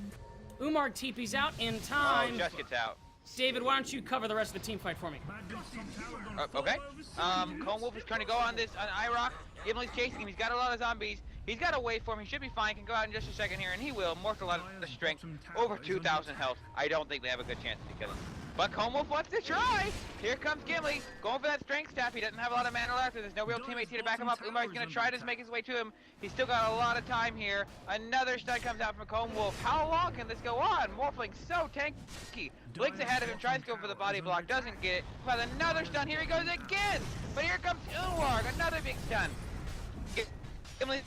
Umark TP's out in time. Oh, just gets out. David, why don't you cover the rest of the team fight for me? Bad Duke's top tower gonna fall Okay. over soon. Conewolf is trying to go on IROC. Gimli's chasing him. He's got a lot of zombies. He's got to wait for him. He should be fine. Can go out in just a second here, and he will. Morph a lot of the strength. Over 2,000 health. I don't think they have a good chance to kill him. But Conewolf wants to try. Here comes Gimli. Going for that strength staff. He doesn't have a lot of mana left. There's no real teammates here to back him up. Umar's going to try to make his way to him. He's still got a lot of time here. Another stun comes out from Conewolf. How long can this go on? Morphling's so tanky. Blinks ahead of him. Tries to go for the body block. Doesn't get it. But another stun. Here he goes again. But here comes Umarg. Another big stun. Gimli's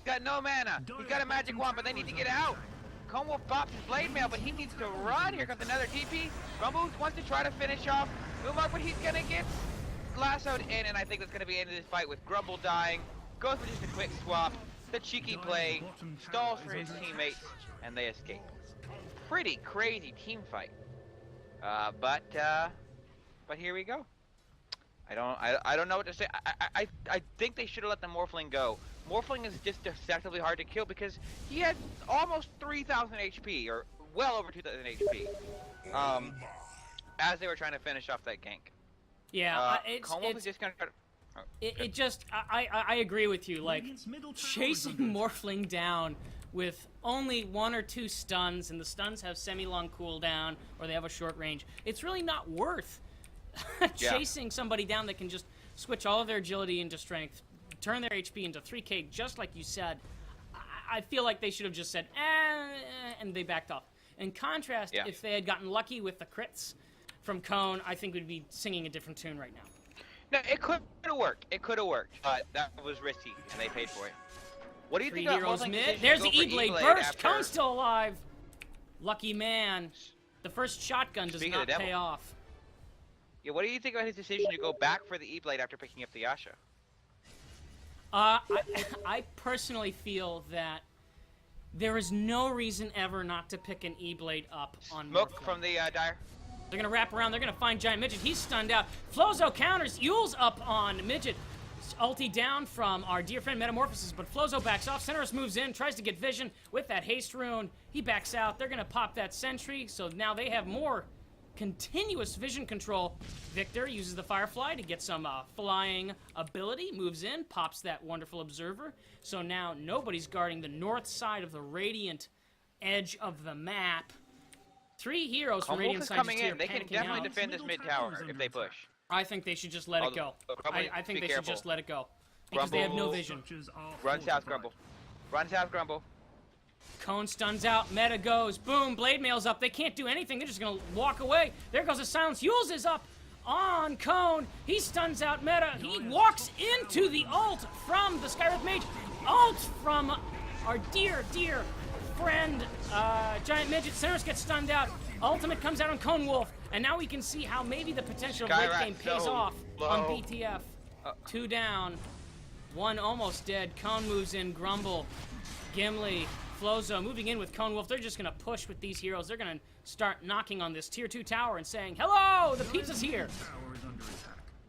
got no mana. He's got a magic wand, but they need to get out. Conewolf pops his blade mail, but he needs to run. Here comes another TP. Grumble wants to try to finish off Umarg, but he's gonna get lassoed in, and I think that's gonna be the end of this fight with Grumble dying. Goes for just a quick swap. The cheeky play, stalls for his teammates, and they escape. Pretty crazy team fight. But here we go. I don't know what to say. I think they should have let the Morphling go. Morphling is just deceptively hard to kill because he had almost 3,000 HP, or well over 2,000 HP, as they were trying to finish off that gank. Yeah, Conewolf is just gonna try to... I agree with you. Like, Radiant's middle tower is chasing under attack. Morphling down with only 1 or 2 stuns, and the stuns have semi-long cooldown, or they have a short range, it's really not worth chasing somebody down that can just switch all of their agility into strength, turn their HP into 3K, just like you said. I feel like they should have just said, and they backed off. In contrast, if they had gotten lucky with the crits from Cone, I think we'd be singing a different tune right now. No, it could have worked. It could have worked, but that was risky, and they paid for it. What do you 3 think about heroes Morphling's mid. decision There's to the go for E-Blade E-Blade burst. after- Cone's still alive. Lucky man. The first shotgun does Speaking of not the devil. pay off. Yeah, what do you think about his decision to go back for the E-Blade after picking up the Yasha? I personally feel that there is no reason ever not to pick an E-Blade up on Smoke Morphling. from the Dire? They're gonna wrap around. They're gonna find Giant Midget. He's stunned out. Flozo counters. Yule's up on Midget. Ulti down from our dear friend Metamorphisis, but Flozo backs off. Cinerus moves in, tries to get vision with that haste rune. He backs out. They're gonna pop that sentry, so now they have more continuous vision control. Victor uses the Firefly to get some flying ability, moves in, pops that wonderful observer. So now nobody's guarding the north side of the Radiant edge of the map. 3 heroes from Conewolf Radiant is side coming just here in. They can panicking definitely out. defend this mid tower if they push. I think they should just let it go. I think they should just let it go. Because they have no vision. Run south, Grumble. Run south, Grumble. Cone stuns out, Meta goes, boom, Blade Mail's up. They can't do anything, they're just gonna walk away. There goes the silence. Yules is up on Cone. He stuns out Meta. He walks into the ult from the Skywrath Mage. Ult from our dear, dear friend, Giant Midget. Cinerus gets stunned out. Ultimate comes out on Conewolf. And now we can see how maybe the potential of late game pays off on BTF. 2 down, 1 almost dead. Cone moves in, Grumble, Gimli, Flozo moving in with Conewolf. They're just gonna push with these heroes. They're gonna start knocking on this tier 2 tower and saying, hello, the pizza's here.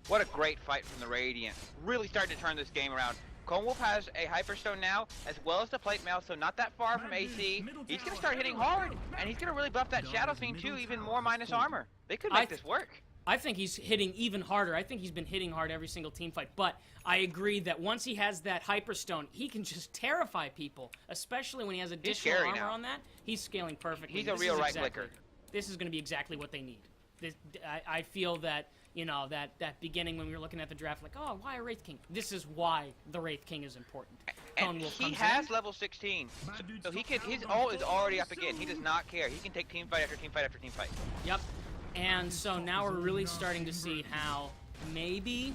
What a great fight from the Radiant. Really starting to turn this game around. Conewolf has a Hyperstone now, as well as the Plate Mail, so not that far from AC. He's going to start hitting hard, and he's going to really buff that Shadow Fiend too, even more minus armor. They could make this work. I think he's hitting even harder. I think he's been hitting hard every single team fight, but I agree that once he has that Hyperstone, he can just terrify people, especially when he has additional armor on that. He's scaling perfectly. He's a real right-clicker. This is going to be exactly what they need. I feel that, you know, that beginning when we were looking at the draft, like, oh, why a Wraith King? This is why the Wraith King is important. And he has level 16, so he can. His ult is already up again. He does not care. He can take team fight after team fight after team fight. Yep. And so now we're really starting to see how maybe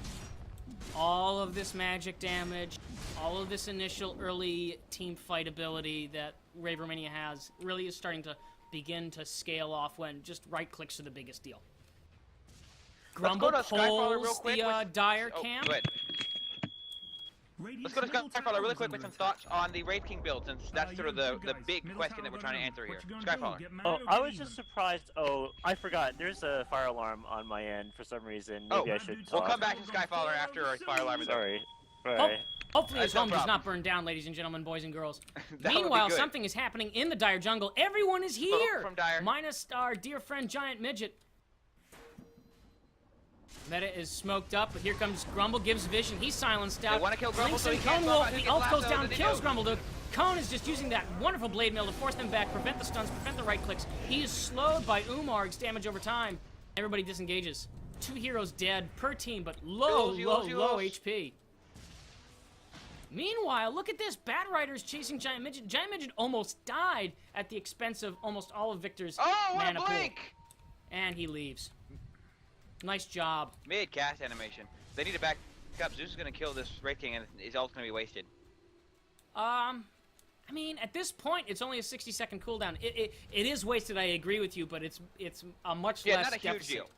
all of this magic damage, all of this initial early team fight ability that Rave Romania has really is starting to begin to scale off when just right clicks are the biggest deal. Grumble pulls the Dire camp. Let's go to Skyfaller really quick with some thoughts on the Wraith King build, since that's sort of the big question that we're trying to answer here. Skyfaller. Oh, I was just surprised. Oh, I forgot. There's a fire alarm on my end for some reason. Maybe I should talk. We'll come back to Skyfaller after our fire alarm is over. Sorry. Right. Hopefully his home does not burn down, ladies and gentlemen, boys and girls. Meanwhile, something is happening in the Dire jungle. Everyone is here! From Dire. Minus our dear friend Giant Midget. Meta is smoked up, but here comes Grumble, gives vision. He's silenced out. They want to kill Grumble, so he Conewolf, the ult goes down, kills Grumble. Cone is just using that wonderful Blade Mail to force them back, prevent the stuns, prevent the right clicks. He is slowed by Umarg's damage over time. Everybody disengages. 2 heroes dead per team, but low HP. Meanwhile, look at this. Bat Rider's chasing Giant Midget. Giant Midget almost died at the expense of almost all of Victor's mana pool. And he leaves. Nice job. Mid cast animation. They need to back up. Zeus is going to kill this Wraith King, and his ult's going to be wasted. I mean, at this point, it's only a 60-second cooldown. It is wasted. I agree with you, but it's a much less not a huge deal.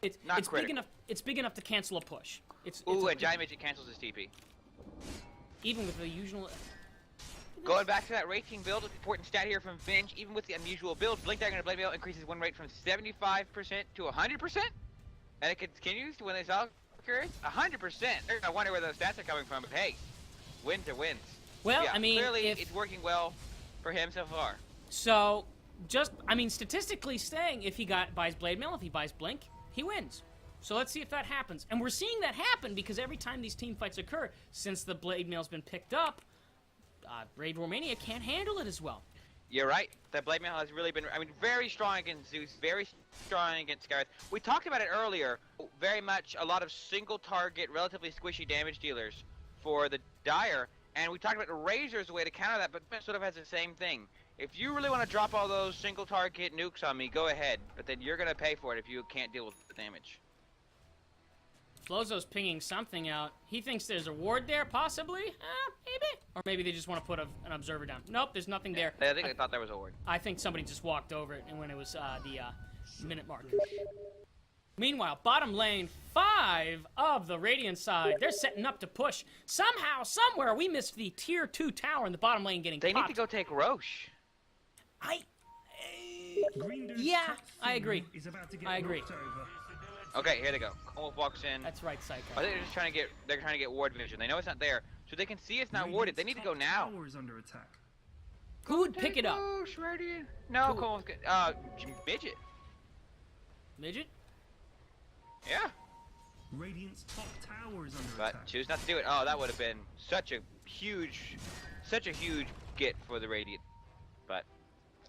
It's big enough. It's big enough to cancel a push. And Giant Midget cancels his TP. Even with the usual. Going back to that Wraith King build, important stat here from Vinge. Even with the unusual build, Blink Dagger and Blade Mail increases win rate from 75% to 100%. And it continues to when they all occurs 100%. I wonder where those stats are coming from, but hey, wins are wins. Well, yeah, I mean, clearly it's working well for him so far. So, statistically saying, if he buys Blade Mail, if he buys Blink, he wins. So let's see if that happens. And we're seeing that happen because every time these team fights occur, since the Blade Mail's been picked up, Raid Romania can't handle it as well. You're right. That Blade Mail has really been, very strong against Zeus, very strong against Skywrath. We talked about it earlier. Very much a lot of single target, relatively squishy damage dealers for the Dire. And we talked about the Razor as a way to counter that, but sort of has the same thing. If you really want to drop all those single target nukes on me, go ahead. But then you're going to pay for it if you can't deal with the damage. Flozo's pinging something out. He thinks there's a ward there, possibly? Maybe. Or maybe they just want to put an observer down. Nope, there's nothing there. I think they thought there was a ward. I think somebody just walked over it and when it was the minute mark. Meanwhile, bottom lane, 5 of the Radiant side. They're setting up to push. Somehow, somewhere, we missed the tier 2 tower in the bottom lane getting They popped. need to go take Roche. Green Dude's Yeah, top I agree. is about to get I agree. knocked over. Okay, here they go. Conewolf walks in. That's right, Psycho. I think they're trying to get ward vision. They know it's not there, so they can see it's not warded. They need to go now. Tower is under attack. Who would pick it up? No, Who? Conewolf's midget. Midget? Yeah, Radiant's top tower is under but attack. choose not to do it. Oh, that would have been such a huge get for the Radiant. But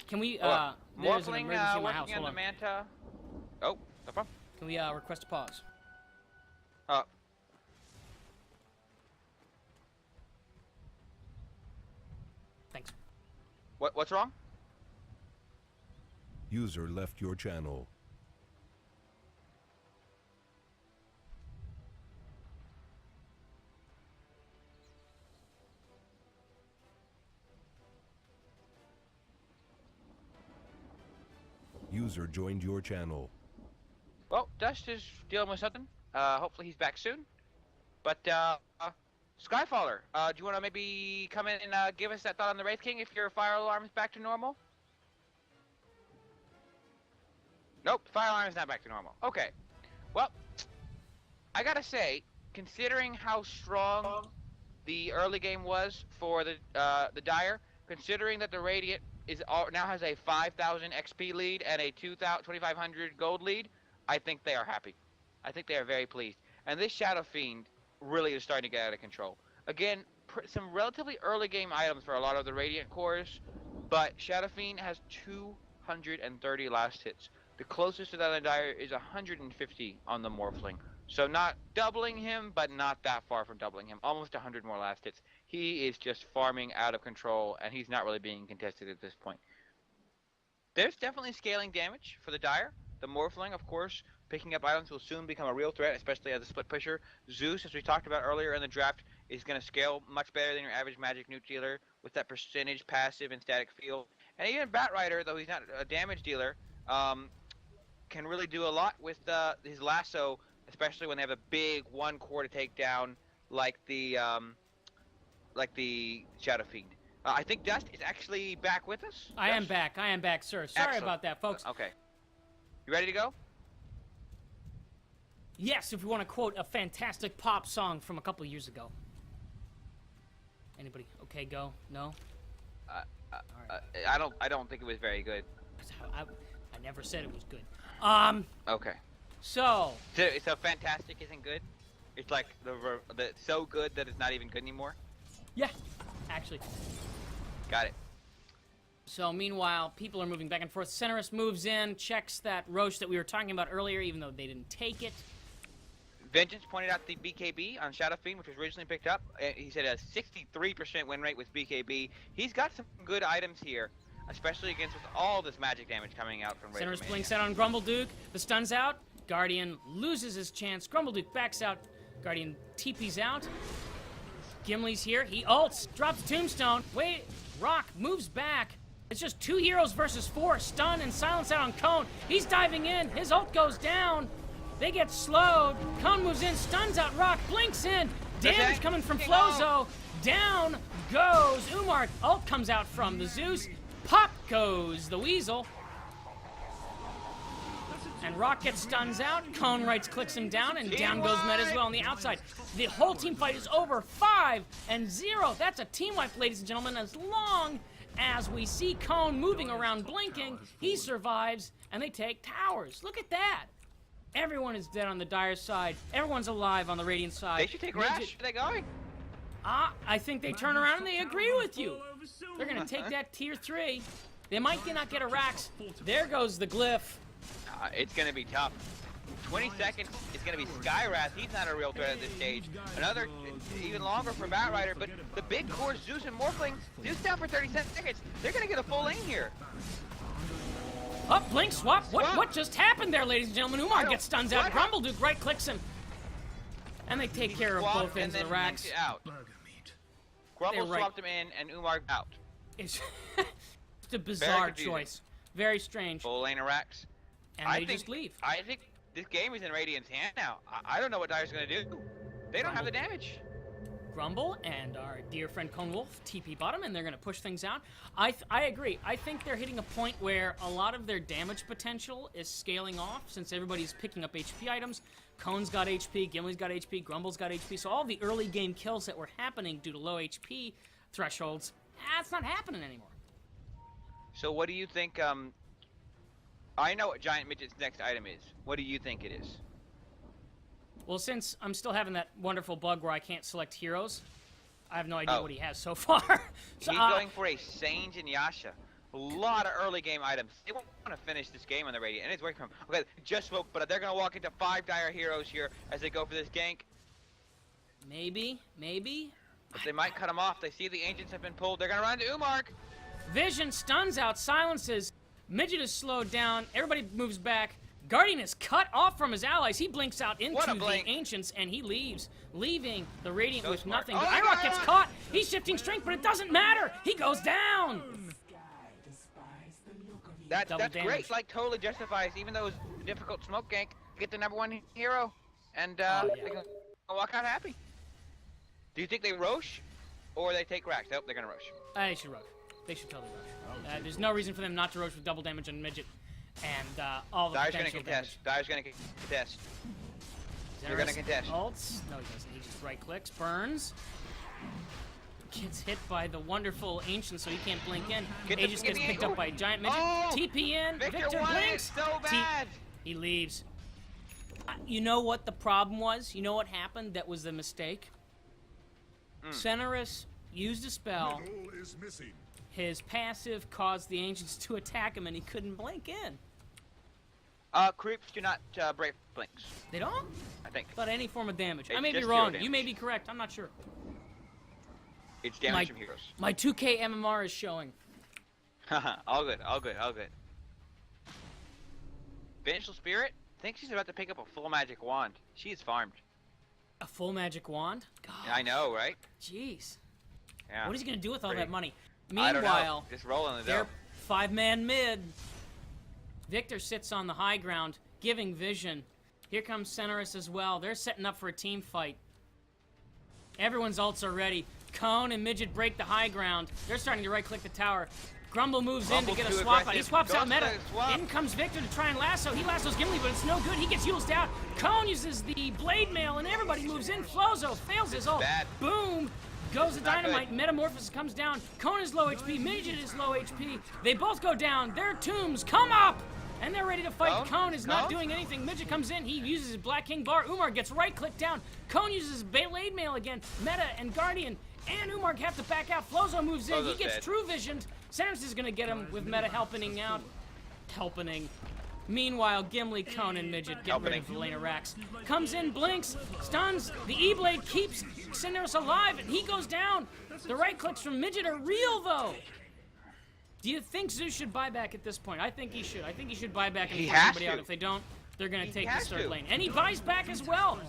Can we, oh, there's an Morphling emergency in my house. working Hold on on. the Manta. Oh, no problem. Can we, request a pause? Thanks. What's wrong? User left your channel. User joined your channel. Well, Dust is dealing with something. Hopefully he's back soon. But, Skyfaller, do you want to maybe come in and give us that thought on the Wraith King if your fire alarm is back to normal? Nope, fire alarm is not back to normal. Okay. Well, I gotta say, considering how strong the early game was for the Dire, considering that the Radiant now has a 5,000 XP lead and a 2,500 gold lead, I think they are happy. I think they are very pleased. And this Shadow Fiend really is starting to get out of control. Again, some relatively early game items for a lot of the Radiant cores, but Shadow Fiend has 230 last hits. The closest to that on the Dire is 150 on the Morphling. So not doubling him, but not that far from doubling him. Almost 100 more last hits. He is just farming out of control, and he's not really being contested at this point. There's definitely scaling damage for the Dire. The Morphling, of course, picking up items will soon become a real threat, especially as a split pusher. Zeus, as we talked about earlier in the draft, is going to scale much better than your average magic nuke dealer with that percentage passive and static field. And even Batrider, though he's not a damage dealer, can really do a lot with his lasso, especially when they have a big one core to take down, like the Shadow Fiend. I think Dust is actually back with us. I am back, sir. Sorry Excellent. about that, folks. Okay. You ready to go? Yes, if we want to quote a fantastic pop song from a couple years ago. Anybody? Okay, go. No? I don't think it was very good. I never said it was good. Okay. So So fantastic isn't good. It's like the so good that it's not even good anymore. yeah, actually. Got it. So meanwhile, people are moving back and forth. Centerist moves in, checks that Roche that we were talking about earlier, even though they didn't take it. Vengeance pointed out the BKB on Shadow Fiend, which was originally picked up. He said a 63% win rate with BKB. He's got some good items here, especially against with all this magic damage coming out from Centerist Razor blinks Mania. out on Grumbleduke. The stun's out. Guardian loses his chance. Grumbleduke backs out. Guardian TP's out. Gimli's here. He ults, drops Tombstone. Wait, Rock moves back. It's just 2 heroes versus 4. Stun and silence out on Cone. He's diving in. His ult goes down. They get slowed. Cone moves in, stuns out Rock, blinks in. Damage coming from Flozo. Down goes Umar. Ult comes out from the Zeus. Pop goes the Weasel. And Rock gets stuns out. Cone clicks him down, and down goes Met as well on the outside. The whole team fight is over 5-0. That's a team wipe, ladies and gentlemen, as long as we see Cone moving around blinking. He survives, and they take towers. Look at that. Everyone is dead on the Dire side. Everyone's alive on the Radiant side. They should take Rash. Where are they going? I think they turn around and they agree with you. They're going to take that tier 3. They might not get a Rax. There goes the glyph. It's going to be tough. 20 seconds, it's going to be Skywrath. He's not a real threat at this stage. Another, even longer for Batrider, but the big core, Zeus and Morphling, Zeus down for 30 seconds. They're going to get a full lane here. Up, blink, swap. What just happened there, ladies and gentlemen? Umar gets stuns out. Grumbleduke right-clicks him. And they take care of both ends of the racks. Out. Grumble swapped him in, and Umar out. It's a bizarre choice. Very strange. Full lane of racks. And they just leave. I think this game is in Radiant's hand now. I don't know what Dire's going to do. They don't have the damage. Grumble and our dear friend Conewolf TP bottom, and they're going to push things out. I agree. I think they're hitting a point where a lot of their damage potential is scaling off since everybody's picking up HP items. Cone's got HP, Gimli's got HP, Grumble's got HP, so all the early game kills that were happening due to low HP thresholds, that's not happening anymore. So what do you think, I know what Giant Midget's next item is. What do you think it is? Well, since I'm still having that wonderful bug where I can't select heroes, I have no idea what he has so far. So, He's going for a Sange and Yasha. A lot of early game items. They want to finish this game on the Radiant, and it's working for him. Okay, just spoke, but they're going to walk into 5 dire heroes here as they go for this gank. Maybe. But they might cut him off. They see the Ancients have been pulled. They're going to run to Umark. Vision stuns out, silences. Midget is slowed down. Everybody moves back. Guardian is cut off from his allies. He blinks out into the Ancients, and he leaves, leaving the Radiant with nothing. Oh, Irok gets caught. He's shifting strength, but it doesn't matter. He goes down. That's great. Like, totally justifies, even though it was a difficult smoke gank, get the #1 hero, and they can walk out happy. Do you think they Roche, or they take Rax? Nope, they're going to Roche. They should Roche. They should totally Roche. There's no reason for them not to Roche with double damage on Midget. And all the Dire's gonna potential contest. Dire's gonna contest. You're gonna contest. Ults? No, he doesn't. He just right clicks, burns. Gets hit by the wonderful Ancient, so he can't blink in. Aegis gets picked up by Giant Midget. Oh! TP in. Victor blinks. So bad. He leaves. You know what the problem was? You know what happened that was the mistake? Cenerus used a spell. His passive caused the Ancients to attack him, and he couldn't blink in. Creeps do not break blinks. They don't? I think. But any form of damage. It's I may be just wrong. zero You may damage. be correct. I'm not sure. It's damage from heroes. My 2K MMR is showing. All good. Vengeful Spirit thinks she's about to pick up a full magic wand. She is farmed. A full magic wand? God. Yeah, I know, right? Jeez. Yeah. What is he going to do with all Pretty. that money? I don't know. Meanwhile, Just rolling the they're dough. 5-man mid. Victor sits on the high ground, giving vision. Here comes Cenerus as well. They're setting up for a team fight. Everyone's ults are ready. Cone and Midget break the high ground. They're starting to right-click the tower. Grumble moves in to get a swap out. He swaps out Meta. In comes Victor to try and lasso. He lassos Gimli, but it's no good. He gets Yule's out. Cone uses the blade mail, and everybody moves in. Flozo fails his ult. Boom! Goes the dynamite. Metamorphosis comes down. Cone is low HP. Midget is low HP. They both go down. Their tombs come up! And they're ready to fight. Cone is not doing anything. Midget comes in. He uses his Black King bar. Umar gets right-clicked down. Cone uses blade mail again. Meta and Guardian and Umar have to back out. Flozo moves in. He gets true visioned. Cenerus is going to get him with Meta helping out. Meanwhile, Gimli, Cone, and Midget get rid of the lane of Rax. Comes in, blinks, stuns. The E-Blade keeps Cenerus alive, and he goes down. The right clicks from Midget are real, though. Do you think Zeus should buy back at this point? I think he should. I think he should buy back and force somebody out. If they don't, they're going to take this third lane. And he buys back as well.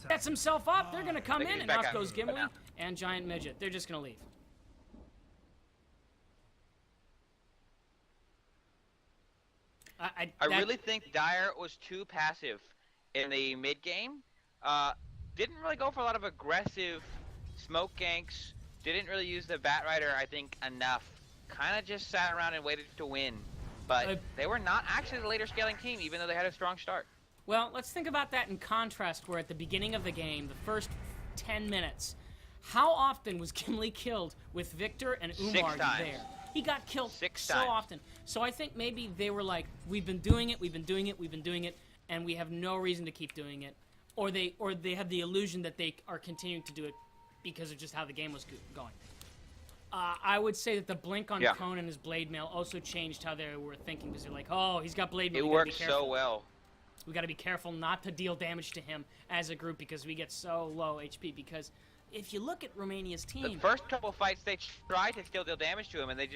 Sets himself up. They're going to come in, and off goes Gimli and Giant Midget. They're just going to leave. I really think Dire was too passive in the mid game. Didn't really go for a lot of aggressive smoke ganks. Didn't really use the Bat Rider, I think, enough. Kind of just sat around and waited to win. But they were not actually the later scaling team, even though they had a strong start. Well, let's think about that in contrast, where at the beginning of the game, the first 10 minutes, how often was Gimli killed with Victor and Umar there? He got killed so often. So I think maybe they were like, we've been doing it, and we have no reason to keep doing it. Or they have the illusion that they are continuing to do it because of just how the game was going. I would say that the blink on Cone and his blade mail also changed how they were thinking, because they're like, oh, he's got blade mail. It works so well. We got to be careful not to deal damage to him as a group because we get so low HP. Because if you look at Romania's team, the first couple fights they tried to still deal damage to him, and they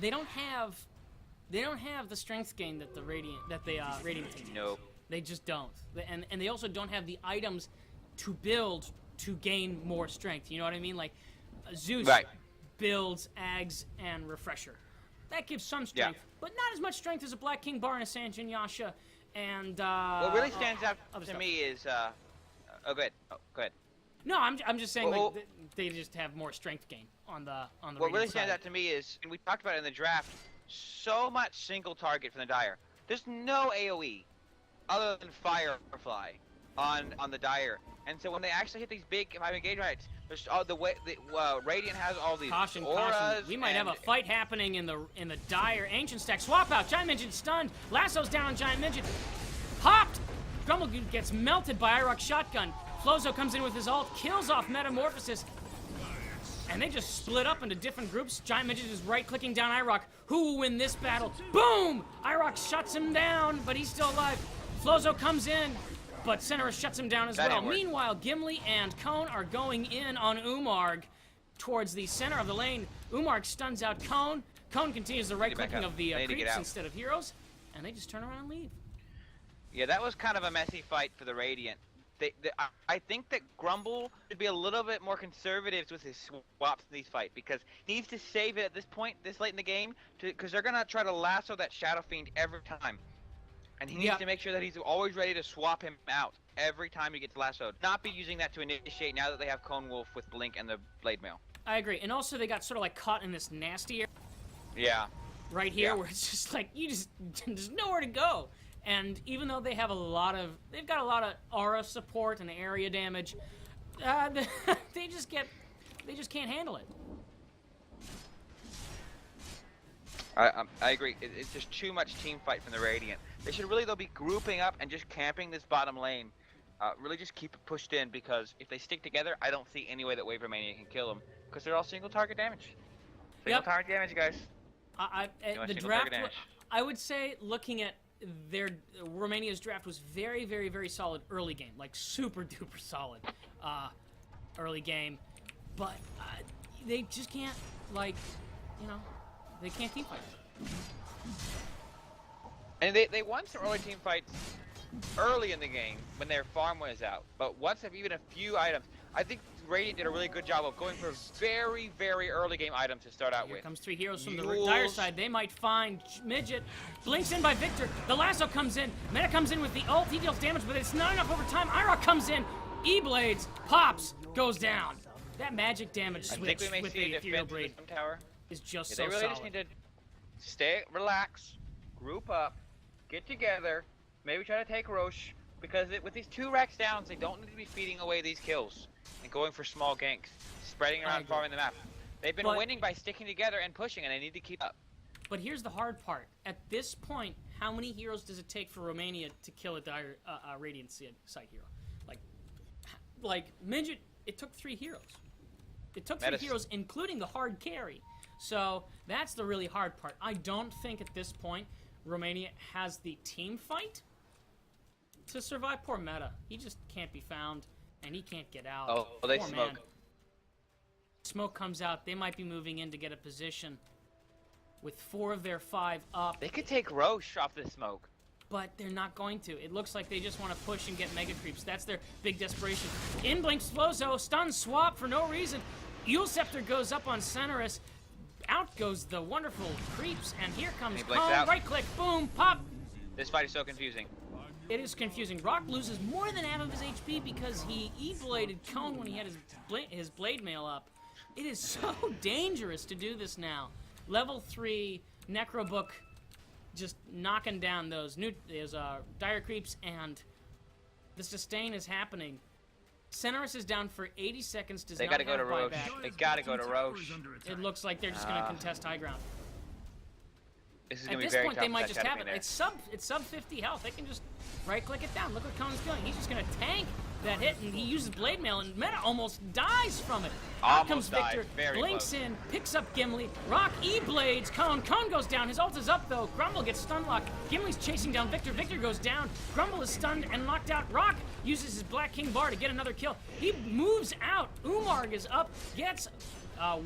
don't have the strength gain that the Radiant team has. Nope. They just don't. And they also don't have the items to build to gain more strength. You know what I mean? Like Zeus builds Ags and Refresher. That gives some strength, but not as much strength as a Black King bar and a Sanjin Yasha. And what really stands out to me is go ahead. No, I'm just saying Well, like they just have more strength gain on the What Radiant really stands side. out to me is, and we talked about it in the draft, so much single target from the Dire. There's no AoE other than Firefly on the Dire, and so when they actually hit these big 5 engage rights, there's all the way the Radiant has all these Caution, auras. caution. We might have a fight happening in the Dire Ancient stack. Swap out. Giant Midget stunned. Lasso's down on Giant Midget. Popped. Grumble gets melted by Irok's shotgun. Flozo comes in with his ult, kills off Metamorphosis, and they just split up into different groups. Giant Midget is right-clicking down Irok. Who will win this battle? Boom! Irok shuts him down, but he's still alive. Flozo comes in, but Cinerus shuts him down as well. Meanwhile, Gimli and Cone are going in on Umarg towards the center of the lane. Umarg stuns out Cone. Cone continues the right-clicking of the creeps instead of heroes, and they just turn around and leave. Yeah, that was kind of a messy fight for the Radiant. I think that Grumble should be a little bit more conservative with his swaps in these fights, because he needs to save it at this point, this late in the game, because they're going to try to lasso that Shadow Fiend every time. And he needs to make sure that he's always ready to swap him out every time he gets lassoed. Not be using that to initiate now that they have Conewolf with Blink and the Blade Mail. I agree. And also they got sort of like caught in this nasty area. Yeah. Right here, where it's just like, there's nowhere to go. And even though they've got a lot of aura support and area damage, they just can't handle it. I agree. It's just too much team fight from the Radiant. They should really, though, be grouping up and just camping this bottom lane. Really just keep it pushed in, because if they stick together, I don't see any way that Wave Romania can kill them, because they're all single target damage. Single target damage, guys. The draft, I would say, looking at Romania's draft was very, very, very solid early game, like super duper solid early game, but they just can't, like, they can't team fight. And they won some early team fights early in the game when their farm was out, but once they've even a few items, I think Radiant did a really good job of going for very, very early game items to start out with. Here comes 3 heroes from the Dire side. They might find Midget. Blinks in by Victor. The lasso comes in. Meta comes in with the ult. He deals damage, but it's not enough over time. Irok comes in. E-Blades. Pops. Goes down. That magic damage switch with the Ethereal Blade tower is just so They really solid. just need to stay, relax, group up, get together, maybe try to take Roche, because with these 2 racks downs, they don't need to be feeding away these kills and going for small ganks, spreading around, farming the map. They've been winning by sticking together and pushing, and they need to keep up. But here's the hard part. At this point, how many heroes does it take for Romania to kill a Radiant side hero? Like Midget, it took 3 heroes. It took 3 heroes, including the hard carry. So that's the really hard part. I don't think at this point Romania has the team fight to survive. Poor Meta. He just can't be found, and he can't get out. Oh, well, they Poor smoke. Man. Smoke comes out. They might be moving in to get a position with 4 of their 5 up. They could take Roche off the smoke. But they're not going to. It looks like they just want to push and get mega creeps. That's their big desperation. In blinks Flozo, stun swap for no reason. Eul Scepter goes up on Cinerus. Out goes the wonderful creeps, and here comes Cone. Right click, boom, pop. This fight is so confusing. It is confusing. Rock loses more than half of his HP because he E-bladed Cone when he had his blade mail up. It is so dangerous to do this now. Level 3 Necrobook just knocking down those dire creeps, and the sustain is happening. Cinerus is down for 80 seconds. They gotta go to Roche. They gotta go to Roche. It looks like they're just gonna contest high ground. This is At gonna be this very point, tough they might just have it. there. It's sub 50 health. They can just right click it down. Look what Cone's doing. He's just gonna tank that hit, and he uses blade mail, and Meta almost dies from it. Out comes Victor, blinks in, picks up Gimli. Rock E-blades Cone. Cone goes down. His ult is up though. Grumble gets stun locked. Gimli's chasing down Victor. Victor goes down. Grumble is stunned and knocked out. Rock uses his Black King bar to get another kill. He moves out. Umarg is up, gets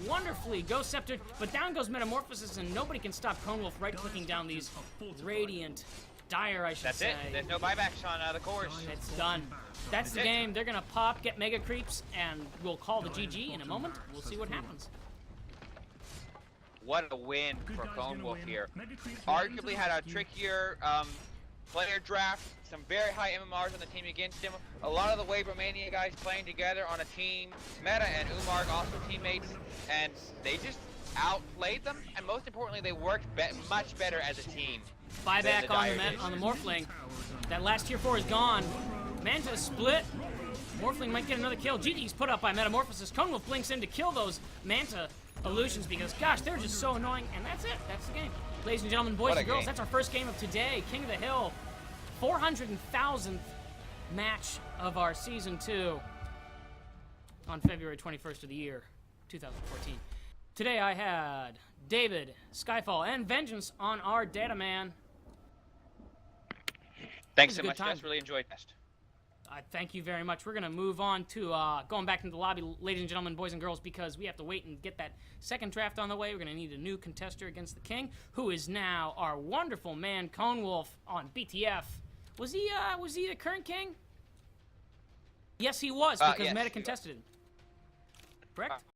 wonderfully Ghost Sceptered, but down goes Metamorphosis, and nobody can stop Conewolf right-clicking down these Radiant Dire, I should say. That's it. There's no buybacks on the course. It's done. That's the game. They're gonna pop, get mega creeps, and we'll call the GG in a moment. We'll see what happens. What a win for Conewolf here. Arguably had a trickier player draft, some very high MMRs on the team against him. A lot of the Wave Romania guys playing together on a team. Meta and Umark also teammates, and they just outplayed them. And most importantly, they worked much better as a team. Buyback on the Morphling. That last tier 4 is gone. Manta split. Morphling might get another kill. GG's put up by Metamorphisis. Conewolf blinks in to kill those Manta illusions because, gosh, they're just so annoying. And that's it. That's the game. Ladies and gentlemen, boys and girls, that's our first game of today. King of the Hill. 400,000th match of our Season 2 on February 21st of the year, 2014. Today I had David, Skyfall, and Vengeance on our data man. Thanks so much, Jess. Really enjoyed it. Thank you very much. We're going to move on to going back into the lobby, ladies and gentlemen, boys and girls, because we have to wait and get that second draft on the way. We're going to need a new contester against the King, who is now our wonderful man, Conewolf, on BTF. Was he the current King? Yes, he was, because yes, Meta contested him. Correct?